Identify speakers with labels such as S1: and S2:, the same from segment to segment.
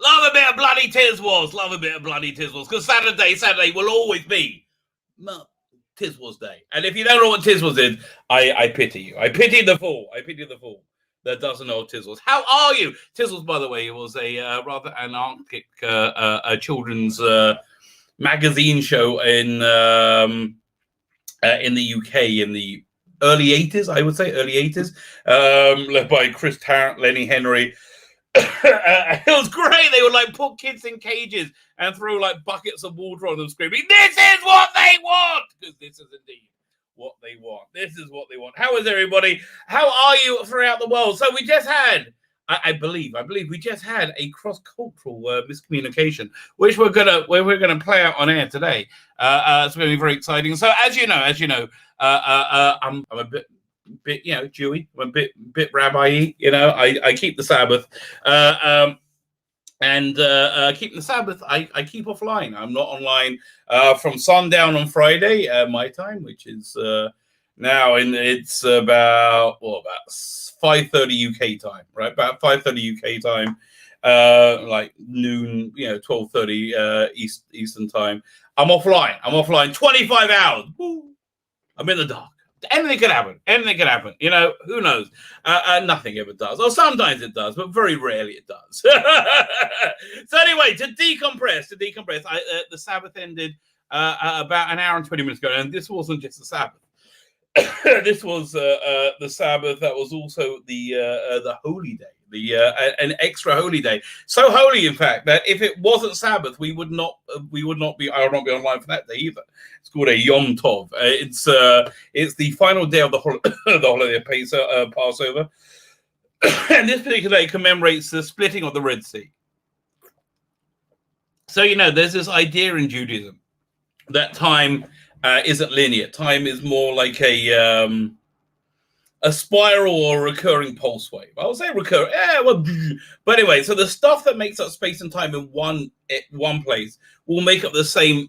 S1: Love a bit of bloody Tiswas. Love a bit of bloody Tiswas. Because Saturday will always be Tiswas Day. And if you don't know what Tiswas is, I pity you. I pity the fool. That doesn't know Tiswas. How are you? Tiswas, by the way, was a rather anarchic children's magazine show in the UK in the early 80s, I would say, led by Chris Tarrant, Lenny Henry. It was great. They would like put kids in cages and throw like buckets of water on them, screaming, "This is what they want!" Because this is indeed what they want. This is what they want. How is everybody? How are you throughout the world? So we just had, I believe we just had a cross-cultural miscommunication, which we're gonna play out on air today. It's going to be very exciting. So as you know, I'm a bit Jewy. I'm a bit Rabbi-y. I keep the Sabbath. Keeping the Sabbath, I keep offline. I'm not online from sundown on Friday, my time, which is now, and it's about 5:30 UK time, right? About 5:30 UK time, like noon, 12:30 Eastern time. I'm offline 25 hours. Woo. I'm in the dark. Anything could happen. Who knows? Nothing ever does. Or sometimes it does, but very rarely it does. So anyway, to decompress, the Sabbath ended about an hour and 20 minutes ago. And this wasn't just the Sabbath. This was the Sabbath that was also the holy day, an extra holy day. So holy, in fact, that if it wasn't Sabbath, I would not be online for that day either. It's called a Yom Tov. It's the final day of the holiday of Passover, and this particular day commemorates the splitting of the Red Sea. So there's this idea in Judaism that time isn't linear. Time is more like a spiral or a recurring pulse wave. I would say recurring. But anyway, so the stuff that makes up space and time in one place will make up the same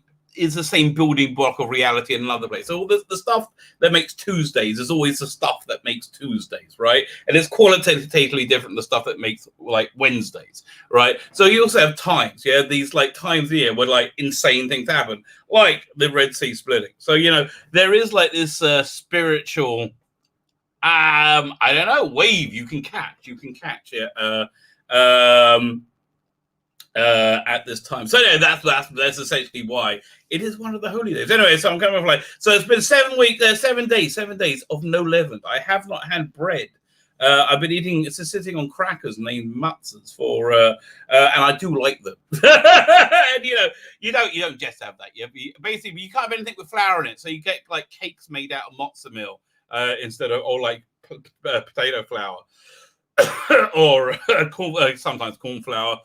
S1: building block of reality in another place. So the stuff that makes Tuesdays is always the stuff that makes Tuesdays, right? And it's qualitatively different than the stuff that makes like Wednesdays, right? So you also have times, these like times here where like insane things happen, like the Red Sea splitting. So there is like this spiritual I don't know, wave you can catch at this time. So that's essentially why it is one of the holy days. Anyway, so I'm kind of like, so it's been 7 days of no leaven. I have not had bread. I've been sitting on crackers named matzahs for, and I do like them. And you don't just have that. Basically, you can't have anything with flour in it, so you get like cakes made out of matzah meal instead of, or like potato flour, or sometimes corn flour.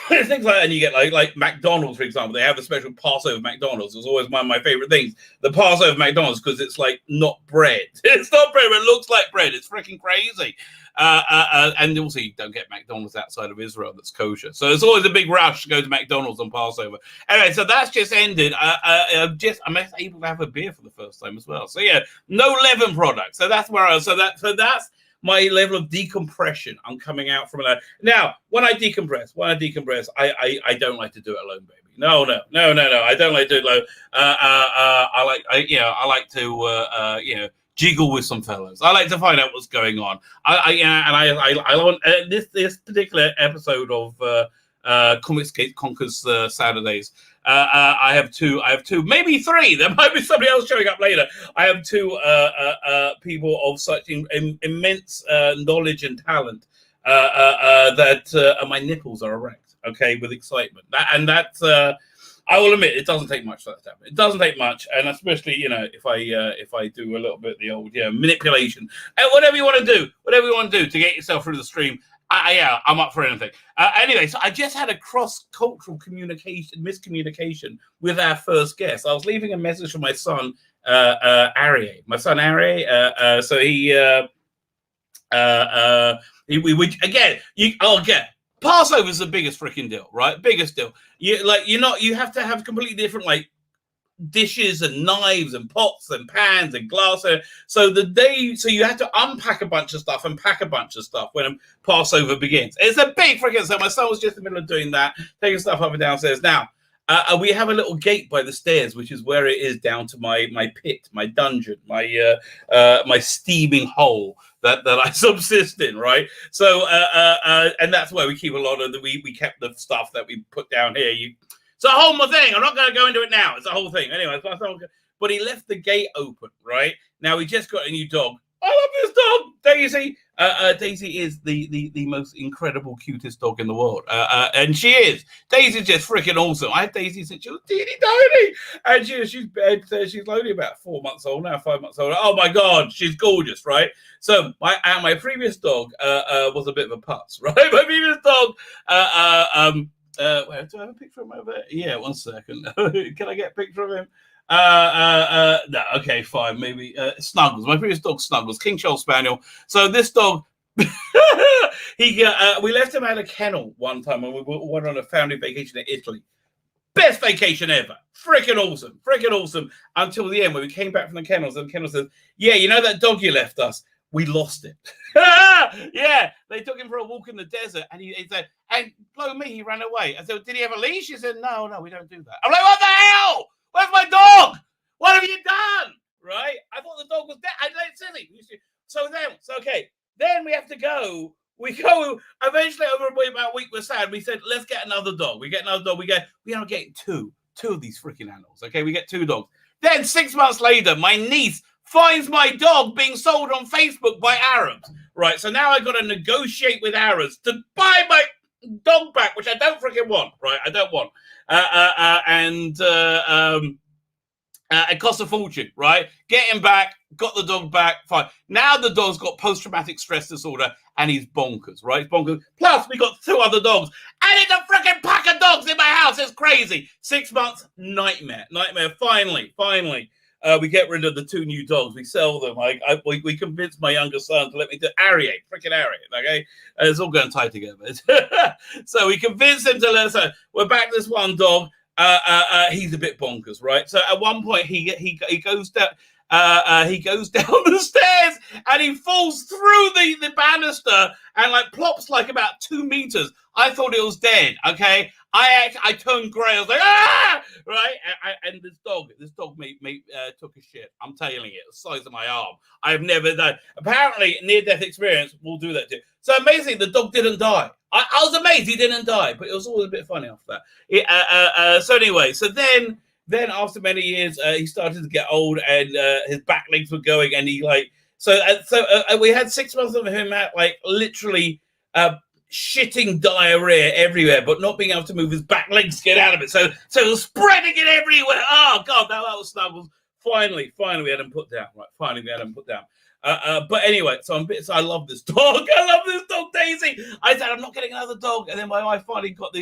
S1: Things like that, and you get like McDonald's, for example. They have a special Passover McDonald's. It's always one of my favorite things. The Passover McDonald's, because it's like not bread. It's not bread, but it looks like bread. It's freaking crazy. And also, you don't get McDonald's outside of Israel that's kosher. So it's always a big rush to go to McDonald's on Passover. Anyway, so that's just ended. I'm able to have a beer for the first time as well. So no leaven products. So that's where I was. So that's my level of decompression. I'm coming out from that. Now, when I decompress, I don't like to do it alone, baby. No. I don't like to do it alone. I like to jiggle with some fellows. I like to find out what's going on. I want this particular episode of Comicsgate Conquers Saturdays. I have two, maybe three. There might be somebody else showing up later. I have two people of such immense knowledge and talent that my nipples are erect, okay, with excitement. That's I will admit, it doesn't take much for that to happen. It doesn't take much, and especially if I do a little bit of the old manipulation and whatever you want to do to get yourself through the stream. I'm up for anything. Anyway, so I just had a cross-cultural miscommunication with our first guest. I was leaving a message for my son, Aria. My son, Aria. So Passover is the biggest freaking deal, right? Biggest deal. You have to have completely different dishes and knives and pots and pans and glass. So you had to unpack a bunch of stuff and pack a bunch of stuff when Passover begins. It's a big freaking. So my son was just in the middle of doing that, taking stuff up and downstairs. Now we have a little gate by the stairs, which is where it is down to my pit, my dungeon, my steaming hole that I subsist in, right? So and that's where we keep a lot of we kept the stuff that we put down here. It's a whole thing. I'm not going to go into it now. It's a whole thing. Anyway, but he left the gate open, right? Now, we just got a new dog. I love this dog, Daisy. Daisy is the most incredible, cutest dog in the world. And she is. Daisy's just freaking awesome. I had Daisy since she was teeny tiny. And she's only about 4 months old now, 5 months old. Oh, my God. She's gorgeous, right? So my previous dog was a bit of a putz, right? My previous dog... wait, do I have a picture of him over there? Yeah, 1 second. Can I get a picture of him? No, okay, fine. Maybe Snuggles. My previous dog, Snuggles, King Charles Spaniel. So this dog, we left him at a kennel one time when we went on a family vacation in Italy. Best vacation ever. Freaking awesome. Until the end, when we came back from the kennels, and the kennel says, "Yeah, you know that dog you left us? We lost it." Yeah, they took him for a walk in the desert, and he said, and blow me, he ran away. I said, "Did he have a leash?" He said, No, we don't do that. I'm like, what the hell? Where's my dog? What have you done? Right? I thought the dog was dead. I let it silly. Then we have to go. We go eventually over about a week. We're sad. We said, let's get another dog. We get another dog. We are getting two of these freaking animals. Okay, we get 2 dogs. Then 6 months later, my niece finds my dog being sold on Facebook by Arabs. Right, so now I got to negotiate with Arabs to buy my dog back, which I don't freaking want. Right, I don't want. It costs a fortune, right? Get him back, got the dog back, fine. Now the dog's got post-traumatic stress disorder and he's bonkers, right? He's bonkers. Plus, we got 2 other dogs. And it's a freaking pack of dogs in my house. It's crazy. 6 months, nightmare. Finally. We get rid of the 2 new dogs. We sell them. We convinced my younger son to let me do Aria, okay? And it's all going tight together. So we convinced him to let us. We're back this one dog. He's a bit bonkers, right? So at one point he goes down. He goes down the stairs and he falls through the banister and plops about 2 meters. I thought it was dead. Okay, I turned grey. I was like, ah, right. And this dog took a shit. I'm telling you, the size of my arm. I've never done. Apparently, near-death experience will do that too. So amazing, the dog didn't die. I was amazed he didn't die, but it was always a bit funny after that. So anyway, then after many years, he started to get old and his back legs were going, and he we had 6 months of him at literally shitting diarrhea everywhere, but not being able to move his back legs to get out of it. So it was spreading it everywhere. Oh God, that was Snuggles. Finally, we had him put down. Right, finally we had him put down. But anyway, so I love this dog. I love this dog, Daisy. I said I'm not getting another dog, and then my wife finally got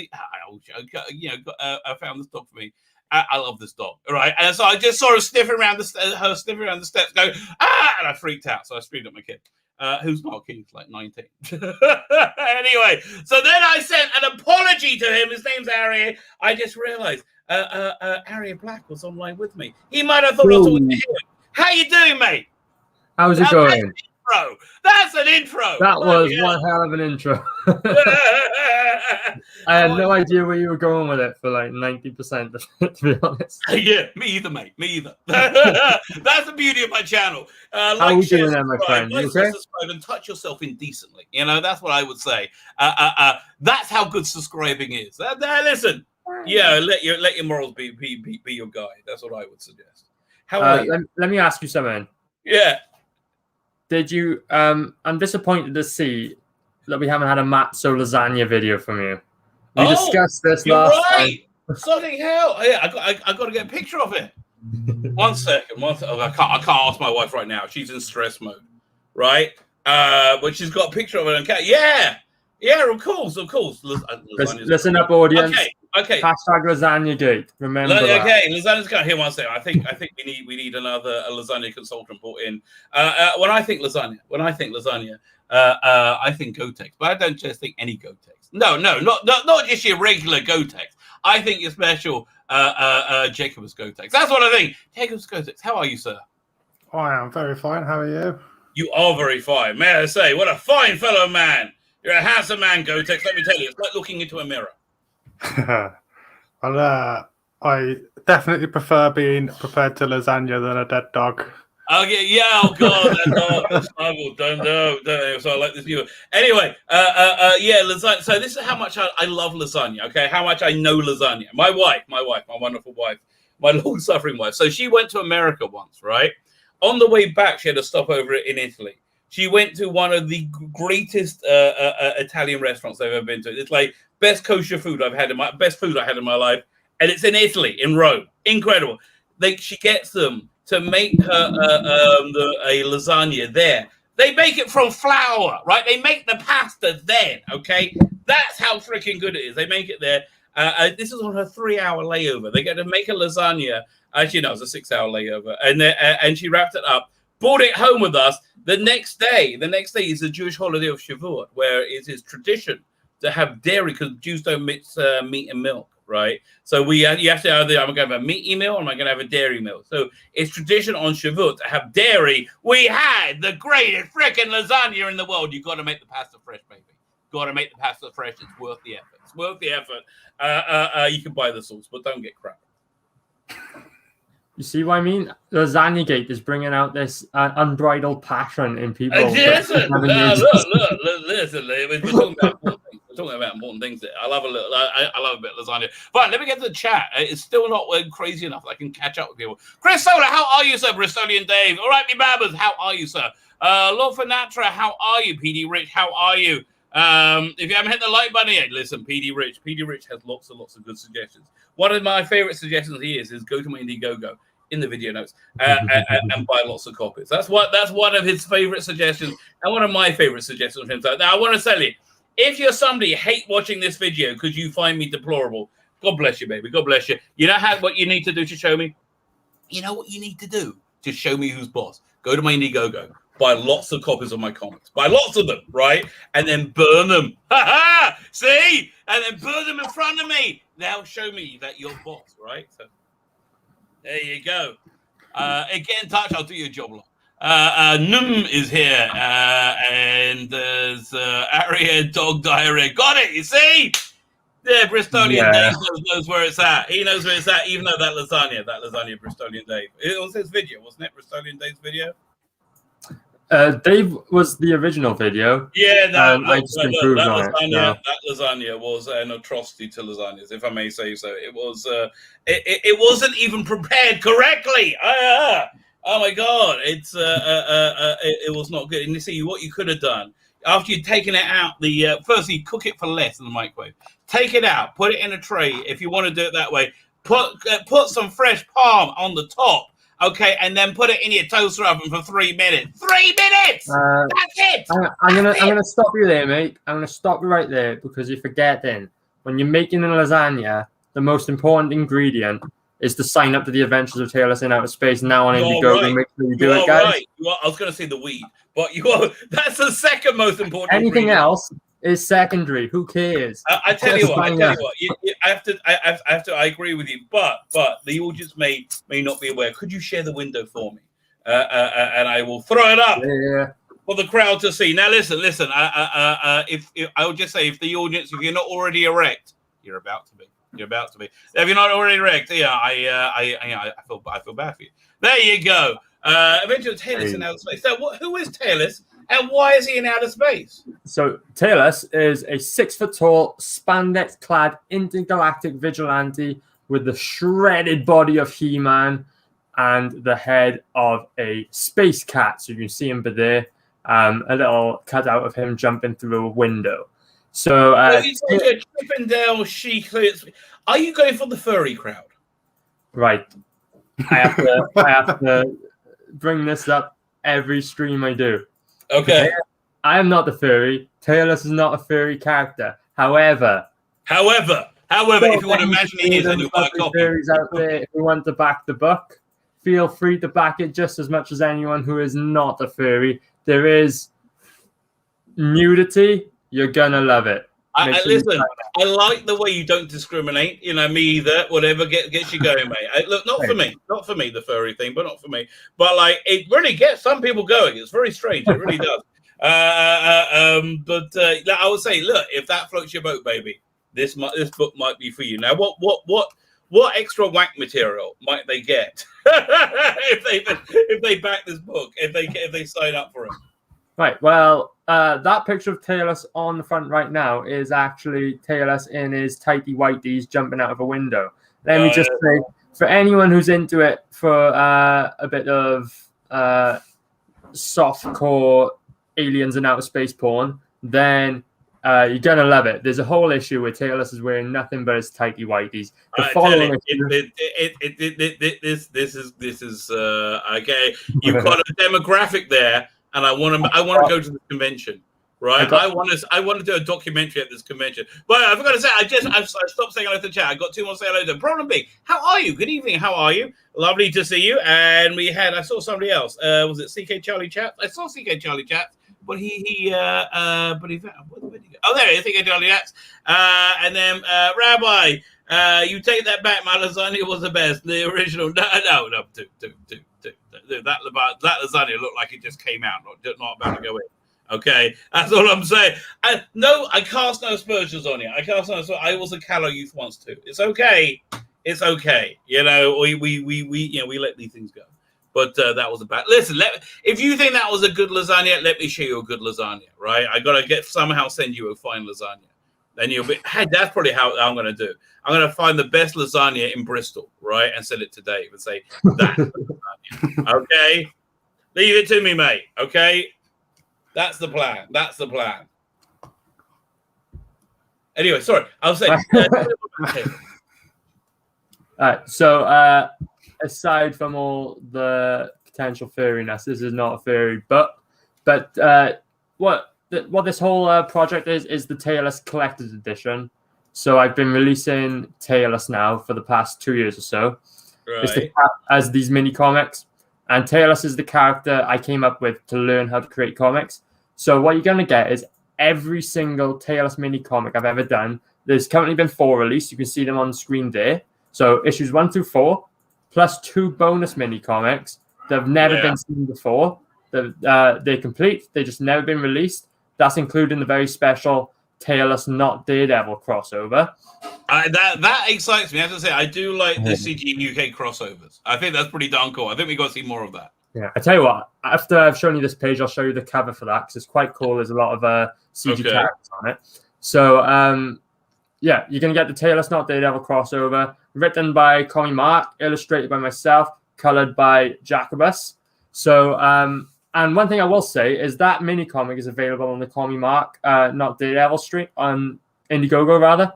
S1: found this dog for me. I love this dog, all right? And so I just saw her sniffing around the steps, going, ah! And I freaked out, so I screamed at my kid, who's not king, like 19. Anyway, so then I sent an apology to him. His name's Aria. I just realized Aria Black was online with me. He might have thought I was talking to him. How you doing, mate?
S2: How's it going?
S1: That's an intro.
S2: That was one hell of an intro. I had no idea where you were going with it for 90%, to be honest.
S1: Yeah, me either, mate. Me either. That's the beauty of my channel.
S2: How are you doing there, my friend? You okay?
S1: Subscribe and touch yourself indecently. That's what I would say. That's how good subscribing is. Listen, yeah, let your morals be your guide. That's what I would suggest. How are you?
S2: Let me ask you something.
S1: Yeah.
S2: Did you? I'm disappointed to see that we haven't had a matzo lasagna video from you. We discussed this last time.
S1: Something hell! Yeah, I got to get a picture of it. 1 second. Oh, I can't ask my wife right now. She's in stress mode, right? But she's got a picture of it. Yeah, of course.
S2: Listen up, audience.
S1: Okay.
S2: Hashtag lasagna gate. Remember that.
S1: Okay, lasagna's got here. 1 second. I think we need another lasagna consultant brought in. When I think lasagna, I think Gotex, but I don't just think any Gotex. No, not just your regular Gotex. I think your special Jacobus Gotex. That's what I think. Jacobus Gotex, how are you, sir?
S3: I am very fine. How are you?
S1: You are very fine. May I say, what a fine fellow man. You're a handsome man, Gotex. Let me tell you, it's like looking into a mirror.
S3: Well, I definitely prefer being prepared to lasagna than a dead dog.
S1: Okay, yeah, oh god, that's horrible. Don't. So I like this view. Anyway, yeah, lasagna. So this is how much I love lasagna. Okay, how much I know lasagna. My wife, my wonderful wife, my long-suffering wife. So she went to America once, right? On the way back, she had a stopover in Italy. She went to one of the greatest Italian restaurants I've ever been to. It's like best kosher food I've had best food I had in my life, and it's in Italy, in Rome. Incredible. She gets them to make her a lasagna there. They make it from flour, right? They make the pasta then, okay? That's how freaking good it is. They make it there. This is on her 3-hour layover. They get to make a lasagna. Actually, no, it was a 6-hour layover. And she wrapped it up, brought it home with us. The next day is the Jewish holiday of Shavuot, where it is tradition to have dairy because Jews don't mix meat and milk. Right, so you have to either I'm going to have a meaty meal or am I going to have a dairy meal? So it's tradition on Shavuot to have dairy. We had the greatest freaking lasagna in the world. You got to make the pasta fresh, baby. Got to make the pasta fresh. It's worth the effort. It's worth the effort. You can buy the sauce, but don't get crap.
S2: You see what I mean? Lasagna-gate is bringing out this unbridled passion in people.
S1: Listen, we're talking about important things. I love a bit of lasagna. But let me get to the chat. It's still not crazy enough that I can catch up with people. Chris Sola, how are you, sir? Bristolian Dave. All right, me babbers, how are you, sir? Lord Finatra, how are you? PD Rich, how are you? If you haven't hit the like button yet, listen, PD Rich has lots and lots of good suggestions. One of my favorite suggestions is go to my Indiegogo in the video notes and buy lots of copies. That's one of his favorite suggestions and one of my favorite suggestions of him. So now I want to tell you, if you're somebody who hate watching this video because you find me deplorable, God bless you, baby. God bless you. You know what you need to do to show me? You know what you need to do to show me who's boss? Go to my Indiegogo. Buy lots of copies of my comics. Buy lots of them, right? And then burn them. Ha-ha! See? And then burn them in front of me. Now show me that you're boss, right? So there you go. Get in touch. I'll do your job lot. Num is here. And there's Aria Dog Diarrhea. Got it, you see? Yeah, Bristolian Dave knows where it's at. He knows where it's at, even though that lasagna, Bristolian Dave. It was his video, wasn't it? Bristolian Dave's video?
S2: Dave was the original video.
S1: Yeah, no,
S2: I just improved on it.
S1: That lasagna was an atrocity to lasagnas, if I may say so. It was. It wasn't even prepared correctly. Oh my god! It was not good. And you see what you could have done after you'd taken it out. Firstly, cook it for less in the microwave. Take it out, put it in a tray if you want to do it that way. Put some fresh parm on the top. Okay, and then put it in your toaster oven for 3 minutes. 3 minutes! That's it!
S2: I'm gonna stop you there, mate. I'm gonna stop you right there because you're forgetting when you're making a lasagna, the most important ingredient is to sign up to the Adventures of Taylor in Outer Space now on Indiegogo.
S1: Right.
S2: Make sure you do it, guys. Right.
S1: I was gonna say the weed, but you are. That's the second most important.
S2: Anything
S1: ingredient.
S2: Else is secondary. Who cares?
S1: I tell you what. I have to. I agree with you, but the audience may not be aware. Could you share the window for me, and I will throw it up for the crowd to see. Now, listen. If I would just say, if the audience, if you're not already erect, you're about to be. You're about to be. If you're not already erect, I feel bad for you. There you go. Eventually, Taylor's in outer space. So, who is Taylor's? And why is he in outer space?
S2: So Talos is a 6-foot-tall, spandex-clad intergalactic vigilante with the shredded body of He-Man and the head of a space cat. So you can see him there, a little cutout of him jumping through a window. So
S1: Chippendale chic. Are you going for the furry crowd?
S2: Right. I have to bring this up every stream I do.
S1: Okay.
S2: I am not the furry. Taylor is not a furry character. However, if you want to imagine he is, furries out there who want to back the buck, feel free to back it just as much as anyone who is not a furry. There is nudity. You're gonna love it.
S1: Listen, I like the way you don't discriminate. You know, me either. Whatever gets you going, mate. Look, not for me, the furry thing, but not for me. But like, it really gets some people going. It's very strange. It really does. But I would say, look, if that floats your boat, baby, this book might be for you. Now, what extra wank material might they get if they back this book? If they sign up for it?
S2: Right. Well, that picture of Taylor on the front right now is actually Taylor in his tighty whities jumping out of a window. Let me just say, for anyone who's into it for a bit of softcore aliens and outer space porn, then you're gonna love it. There's a whole issue where Taylor is wearing nothing but his tighty whities.
S1: This is okay. You've got a demographic there. And I want to go to the convention, right? I want to do a documentary at this convention. But I forgot to say, I stopped saying hello to the chat. I got two more say hello to. Problem being, how are you? Good evening. How are you? Lovely to see you. And I saw somebody else. Was it CK Charlie Chat? I saw CK Charlie Chat, but where'd he go? Oh, there he is, CK Charlie Chats. And then Rabbi, you take that back. My lasagna was the best. The original. No. That lasagna looked like it just came out, not about to go in. Okay, that's all I'm saying. I cast no aspersions on you. I was a callow youth once too. It's okay. You know, we let these things go. But that was about. Listen, if you think that was a good lasagna, let me show you a good lasagna. Right? I gotta somehow send you a fine lasagna. Then you'll be. Hey, that's probably how I'm gonna do. I'm gonna find the best lasagna in Bristol, right, and send it to Dave and say that's the lasagna. Okay, leave it to me, mate. Okay, that's the plan. Anyway, sorry, I was saying.
S2: All right. So, aside from all the potential furriness, this is not a furry book, but what this whole project is the Taylor's Collector's Edition. So I've been releasing Taylor's now for the past 2 years or so. Right. As these mini comics. And Taylor's is the character I came up with to learn how to create comics. So what you're going to get is every single Taylor's mini comic I've ever done. There's currently been 4 released. You can see them on the screen there. So issues 1 through 4, plus 2 bonus mini comics that have never been seen before. They're complete. They've just never been released. That's including the very special Taylor's Not Daredevil crossover.
S1: That excites me. I have to say, I do like the CG UK crossovers. I think that's pretty darn cool. I think we got to see more of that.
S2: Yeah, I tell you what, after I've shown you this page, I'll show you the cover for that because it's quite cool. There's a lot of CG characters on it. So, you're going to get the Taylor's Not Daredevil crossover, written by Connie Mark, illustrated by myself, colored by Jacobus. So, and one thing I will say is that mini comic is available on the Connie Mark, Not Daredevil stream, on Indiegogo rather.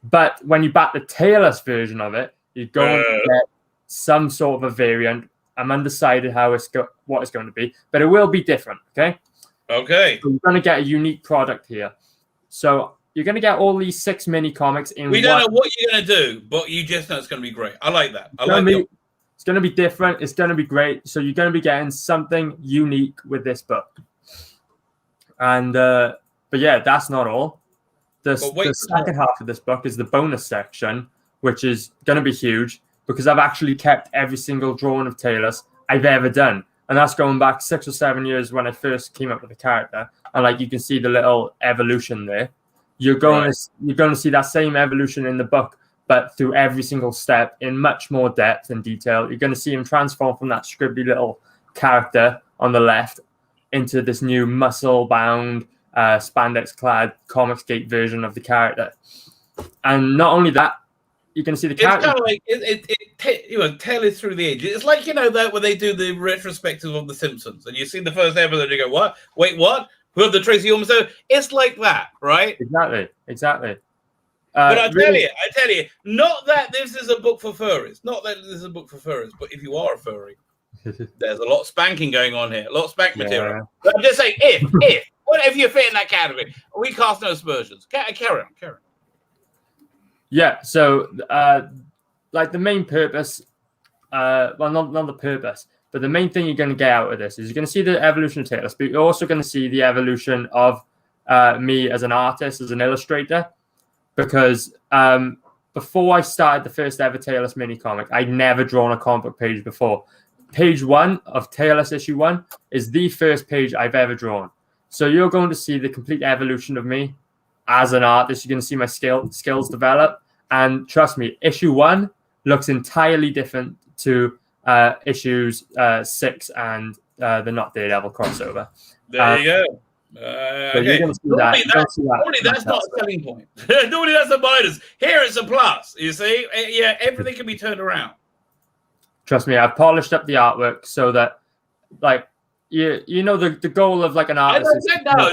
S2: But when you back the Taylor's version of it, you're going to get some sort of a variant. I'm undecided what it's going to be, but it will be different. Okay.
S1: So
S2: you're going to get a unique product here. So you're going to get all these 6 mini comics in.
S1: We don't know what you're going to do, but you just know it's going to be great. I like that.
S2: It's going to be different. It's going to be great. So you're going to be getting something unique with this book. And but yeah, that's not all. The second half of this book is the bonus section, which is going to be huge because I've actually kept every single drawing of Taylor's I've ever done. And that's going back 6 or 7 years when I first came up with the character. And like you can see the little evolution there. You're going to see that same evolution in the book, but through every single step in much more depth and detail. You're going to see him transform from that scribbly little character on the left into this new muscle-bound, spandex-clad Comicsgate version of the character. And not only that, you're going to see the character.
S1: It's kind of like tailored through the ages. It's like that when they do the retrospective of The Simpsons, and you see the first episode, and you go, "What? Wait, what? Who have the Tracy Ullman?" It's like that, right?
S2: Exactly.
S1: But I tell you, not that this is a book for furries. But if you are a furry, there's a lot of spanking going on here. A lot of spank material. But I'm just saying, if you fit in that category, we cast no aspersions. Carry on.
S2: Yeah, so like the main purpose, not the purpose, but the main thing you're going to get out of this is you're going to see the evolution of Taylor's, but you're also going to see the evolution of me as an artist, as an illustrator, because before I started the first ever Tailless mini comic, I'd never drawn a comic book page before. Page 1 of Tailless issue 1 is the first page I've ever drawn. So you're going to see the complete evolution of me as an artist. You're going to see my skills develop. And trust me, issue 1 looks entirely different to issues 6 and the Not Daredevil crossover.
S1: There you go.
S2: So
S1: Okay.
S2: you're going to see that.
S1: Normally that's not a selling point. Normally that's a minus. Here it's a plus. You see, yeah, everything can be turned around.
S2: Trust me, I've polished up the artwork so that, like, you know, the goal of like an artist.
S1: This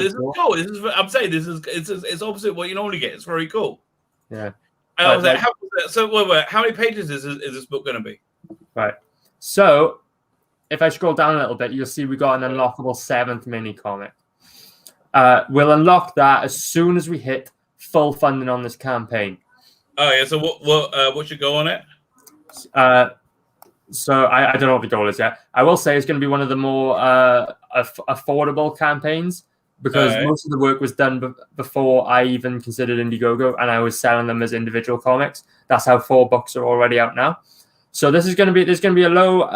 S1: is cool. I'm saying it's opposite what you normally get. It's very cool.
S2: Yeah.
S1: So how many pages is this book going to be?
S2: Right. So if I scroll down a little bit, you'll see we got an unlockable 7th mini comic. We'll unlock that as soon as we hit full funding on this campaign.
S1: Oh yeah. So what should go on it?
S2: So I don't know what the goal is yet. I will say it's going to be one of the more affordable campaigns, because most of the work was done before I even considered Indiegogo, and I was selling them as individual comics. That's how 4 books are already out now. So there's going to be a low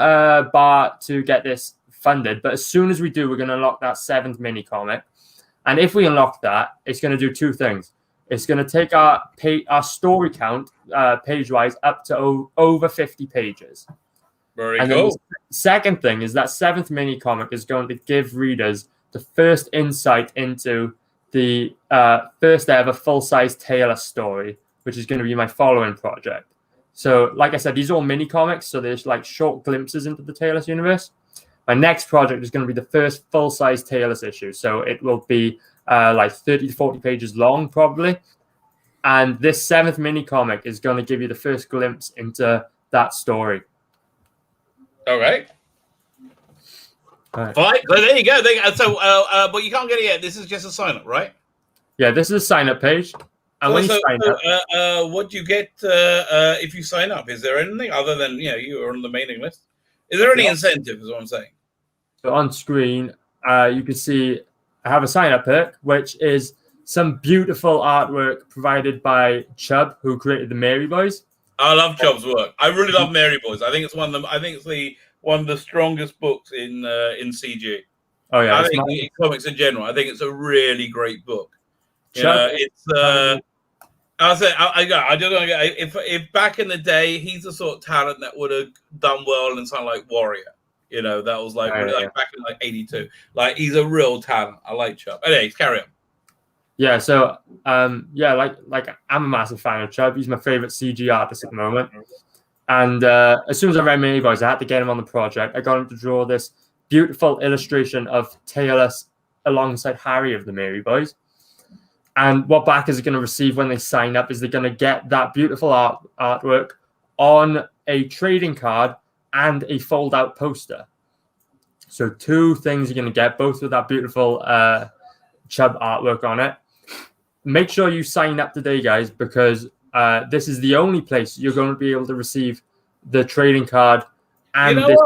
S2: bar to get this funded, but as soon as we do, we're going to unlock that 7th mini comic. And if we unlock that, it's going to do 2 things. It's going to take our story count page-wise up to over 50 pages.
S1: Very cool.
S2: The second thing is that 7th mini comic is going to give readers the first insight into the first ever full-size Tailless story, which is going to be my following project. So, like I said, these are all mini comics, so there's like short glimpses into the Tailless universe. My next project is going to be the first full-size Tailless issue, so it will be like 30 to 40 pages long, probably. And this 7th mini comic is going to give you the first glimpse into that story.
S1: All right.
S2: Right.
S1: Fine. So there you go. So, but you can't get it yet. This is just a sign up, right?
S2: Yeah, this is a sign up page. And when you sign up,
S1: what do you get if you sign up? Is there anything other than you are on the mailing list? Is there any incentive? Is what I'm saying.
S2: So on screen, you can see I have a sign up perk, which is some beautiful artwork provided by Chubb, who created the Mary Boys.
S1: I love Chubb's work. I really love Mary Boys. I think it's one of the strongest books in CG.
S2: Oh yeah,
S1: I think in comics in general. I think it's a really great book. It's I said I don't know if back in the day he's the sort of talent that would have done well in something like Warrior. That was like back in like '82. Like he's a real talent. I like Chubb. Anyway, carry on.
S2: Yeah, so like I'm a massive fan of Chubb. He's my favorite CG artist at the moment. And as soon as I read Mary Boys, I had to get him on the project. I got him to draw this beautiful illustration of Tailless alongside Harry of the Mary Boys. And what backers are going to receive when they sign up is they're going to get that beautiful artwork on a trading card and a fold-out poster. So 2 things you're going to get, both with that beautiful Chubb artwork on it. Make sure you sign up today, guys, because this is the only place you're going to be able to receive the trading card. And
S1: I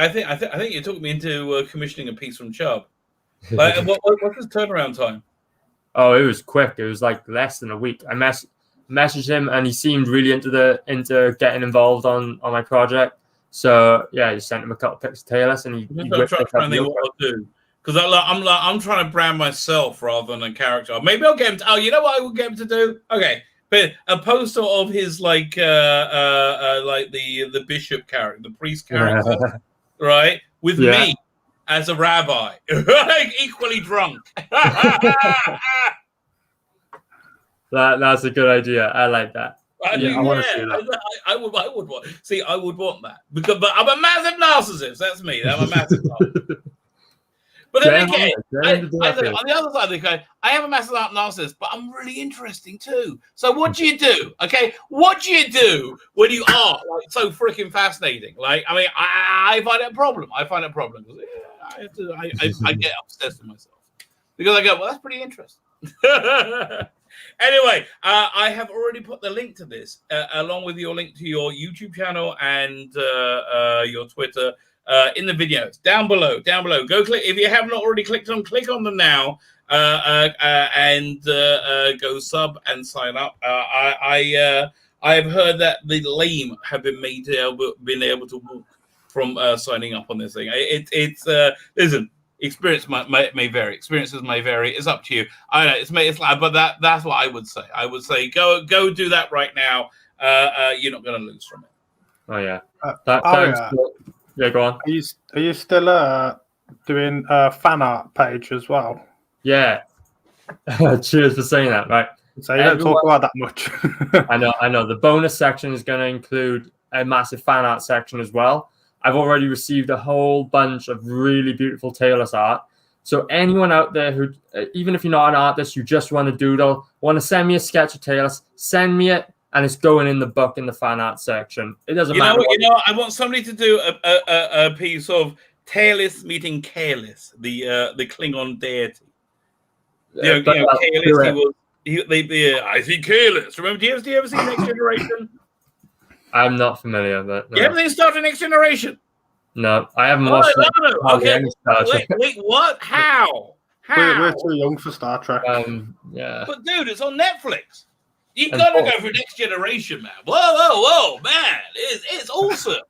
S1: think you took me into commissioning a piece from Chubb. Like, what's his turnaround time?
S2: Oh, it was quick. It was like less than a week. I messaged him, and he seemed really into getting involved on my project. So yeah, I just sent him a couple of pics of Tailless, and he whipped it up.
S1: Because I'm trying to brand myself rather than a character. Maybe I'll get him to. Oh, you know what I will get him to do? Okay, but a poster of his like the bishop character, the priest character, right? With me as a rabbi, equally drunk.
S2: That's a good idea. I like that.
S1: I want to see that. I would want. See, I would want that but I'm a massive narcissist. That's me. I'm a massive narcissist. But then again, on the other side of the coin, I have a massive narcissist, but I'm really interesting too. So what do you do? Okay, what do you do when you are like so freaking fascinating? Like, I mean, I find it a problem. I get obsessed with myself because I go, well, that's pretty interesting. Anyway, I have already put the link to this along with your link to your YouTube channel and your Twitter. in the videos down below. Go click if you have not already clicked on. Click on them now and go sub and sign up. I have heard that the lame have been able to walk from signing up on this thing. It's listen. Experience may vary. Experiences may vary. It's up to you. I know it's like, but that's what I would say. I would say go do that right now. You're not going to lose from it.
S2: Oh yeah.
S3: Yeah,
S2: go on.
S3: Are you still doing a fan art page as well?
S2: Yeah. Cheers for saying that. Right.
S3: So you don't talk about that much.
S2: I know. The bonus section is going to include a massive fan art section as well. I've already received a whole bunch of really beautiful Taylor's art. So anyone out there who, even if you're not an artist, you just want to doodle, want to send me a sketch of Taylor's, send me it, and it's going in the book in the fan art section. It doesn't matter.
S1: I want somebody to do a piece of Taylor's meeting Kalis, the Klingon deity. I see Kalis. Remember, do you ever see Next Generation?
S2: I'm not familiar, but
S1: you haven't seen Star Trek Next Generation?
S2: No, I haven't watched it.
S1: No. Okay. Wait, what? How?
S3: We're too young for Star Trek.
S2: Yeah.
S1: But dude, it's on Netflix. You gotta go for Next Generation, man. Whoa, man! It's awesome.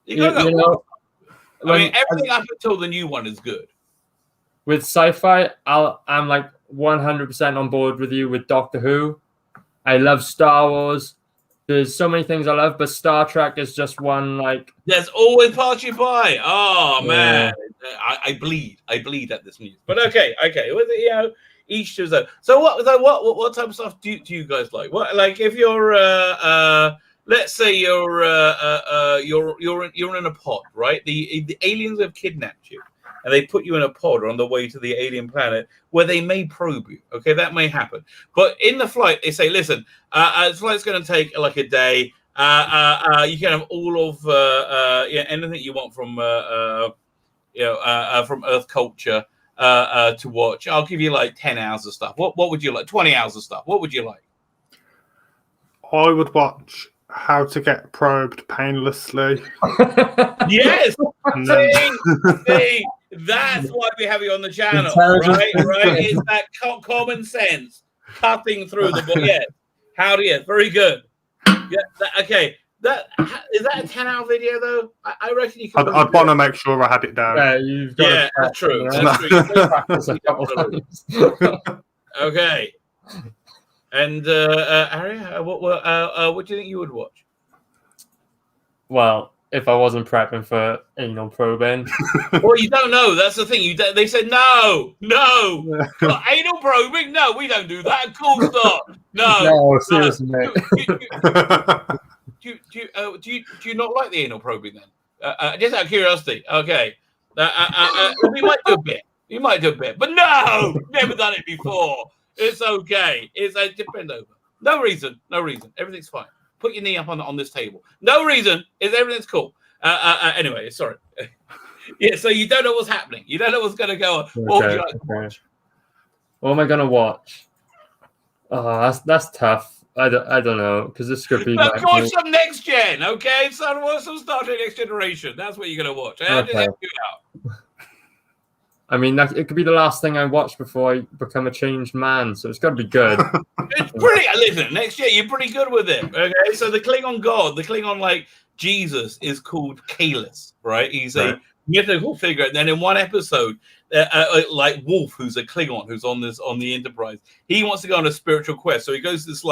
S1: You gotta go. Everything up until the new one is good.
S2: With sci-fi, I'm like 100% on board with you with Doctor Who. I love Star Wars. There's so many things I love, but Star Trek is just one like.
S1: There's always passed you by. Oh man, I bleed at this news. But okay. Each to his own. So what type of stuff do you guys like? What like if you're let's say you're in a pod, right? The aliens have kidnapped you. And they put you in a pod on the way to the alien planet where they may probe you. Okay, that may happen. But in the flight, they say, listen, the flight's going to take like a day. You can have all of anything you want from Earth culture to watch. I'll give you like 10 hours of stuff. What would you like? 20 hours of stuff. What would you like?
S3: I would watch How to Get Probed Painlessly.
S1: Yes. See, that's why we have you on the channel, right? It's that common sense cutting through the book. Yes. Very good. Yeah. Okay. Is that a 10-hour video though? I reckon you can.
S3: I'd want to make sure I had it down.
S2: Yeah, you've got
S1: that's true. Okay. And Aria, what do you think you would watch?
S2: Well, if I wasn't prepping for anal probing.
S1: Well, you don't know. That's the thing. They said no. Well, anal probing? No, we don't do that. Of course not.
S2: No, seriously, mate.
S1: Do you not like the anal probing then? Just out of curiosity. Okay. We might do a bit. But no, never done it before. It's okay. It's a depend over. No reason. Everything's fine. Put your knee up on this table. No reason. Everything's cool. Anyway, sorry. Yeah, so you don't know what's happening. You don't know what's going to go on.
S2: Okay, what would you like to watch? What am I going to watch? Oh, that's tough. I don't know, because this could be.
S1: Watch some Next Gen, okay? So watch some Star Trek Next Generation. That's what you're going to watch.
S2: Okay. I mean, it could be the last thing I watch before I become a changed man, so it's got to be good.
S1: It's pretty. Listen, next year you're pretty good with it. Okay, so the Klingon god, the Klingon like Jesus, is called Kalis, right? He's a mythical figure. And then in one episode, like Wolf, who's a Klingon, who's on the Enterprise, he wants to go on a spiritual quest. So he goes to this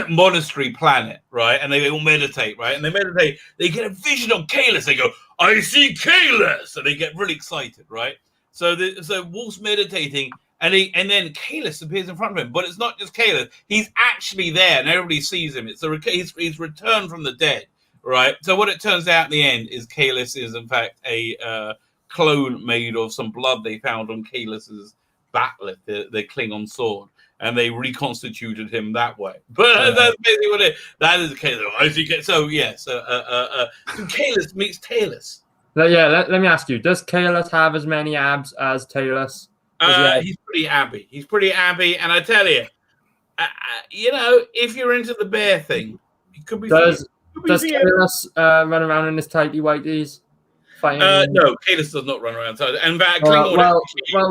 S1: monastery planet, right? And they all meditate, right? And they meditate. They get a vision of Kalis. They go, I see Kalis, and they get really excited, right? So Wolf's meditating, and then Kalis appears in front of him. But it's not just Kalis; he's actually there, and everybody sees him. He's returned from the dead, right? So what it turns out in the end is Kalis is in fact a clone made of some blood they found on Kalis's bat'leth, the Klingon sword. And they reconstituted him that way. But that's basically what that is Kalis. So Kalis meets Taylor.
S2: Let me ask you, does Kalis have as many abs as Taylor?
S1: He's pretty abby. And I tell you, if you're into the bear thing, it could be.
S2: Does Kalis run around in his tighty whities? Fighting?
S1: No, Kalis does not run around. And that
S2: well,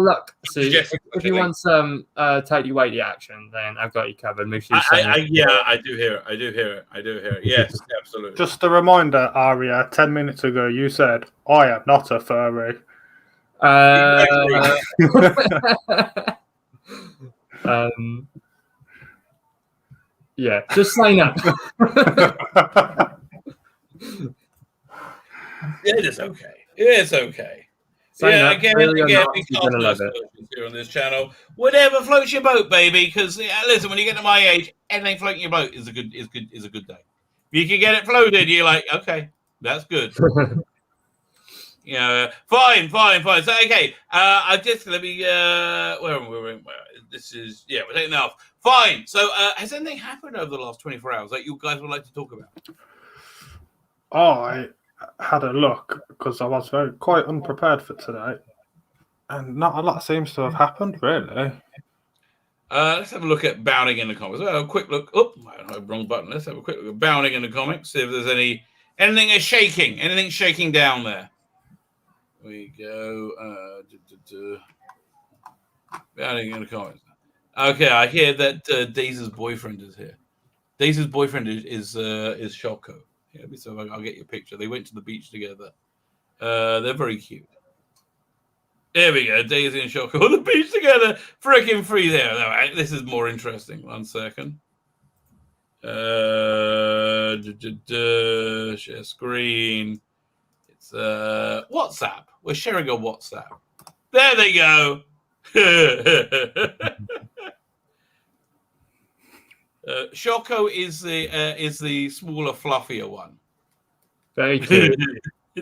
S2: look. See,
S1: Jessica,
S2: if you want some tighty whitey action, then I've got you covered. Make sure you
S1: I do hear it. Yes, absolutely.
S3: Just a reminder, Aria. 10 minutes ago, you said I am not a furry.
S2: Yeah, just sign up.
S1: It is okay.
S2: Sign up.
S1: Again,
S2: Really
S1: we
S2: here
S1: on this channel. Whatever floats your boat, baby. Because listen, when you get to my age, anything floating your boat is a good day. If you can get it floated, you're like, okay, that's good. Fine. So okay, I just let me. Where am we? This is we're taking it off. Fine. So has anything happened over the last 24 hours that you guys would like to talk about?
S3: I had a look because I was quite unprepared for today, and not a lot seems to have happened, really.
S1: Let's have a look at Bounding in the Comics. A quick look. Oh, wrong button. Let's have a quick look at Bounding in the Comics. See if there's anything is shaking. Anything shaking down there. We go. Bounding in the Comics. Okay, I hear that Daisy's boyfriend is here. Daisy's boyfriend is Shoko. Yeah, so I'll get you a picture. They went to the beach together. They're very cute. There we go. Daisy and Shoko on the beach together. Freaking free there. No, this is more interesting. 1 second. Share screen. It's WhatsApp. We're sharing a WhatsApp. There they go. Shoko is the smaller, fluffier one.
S2: Very cute.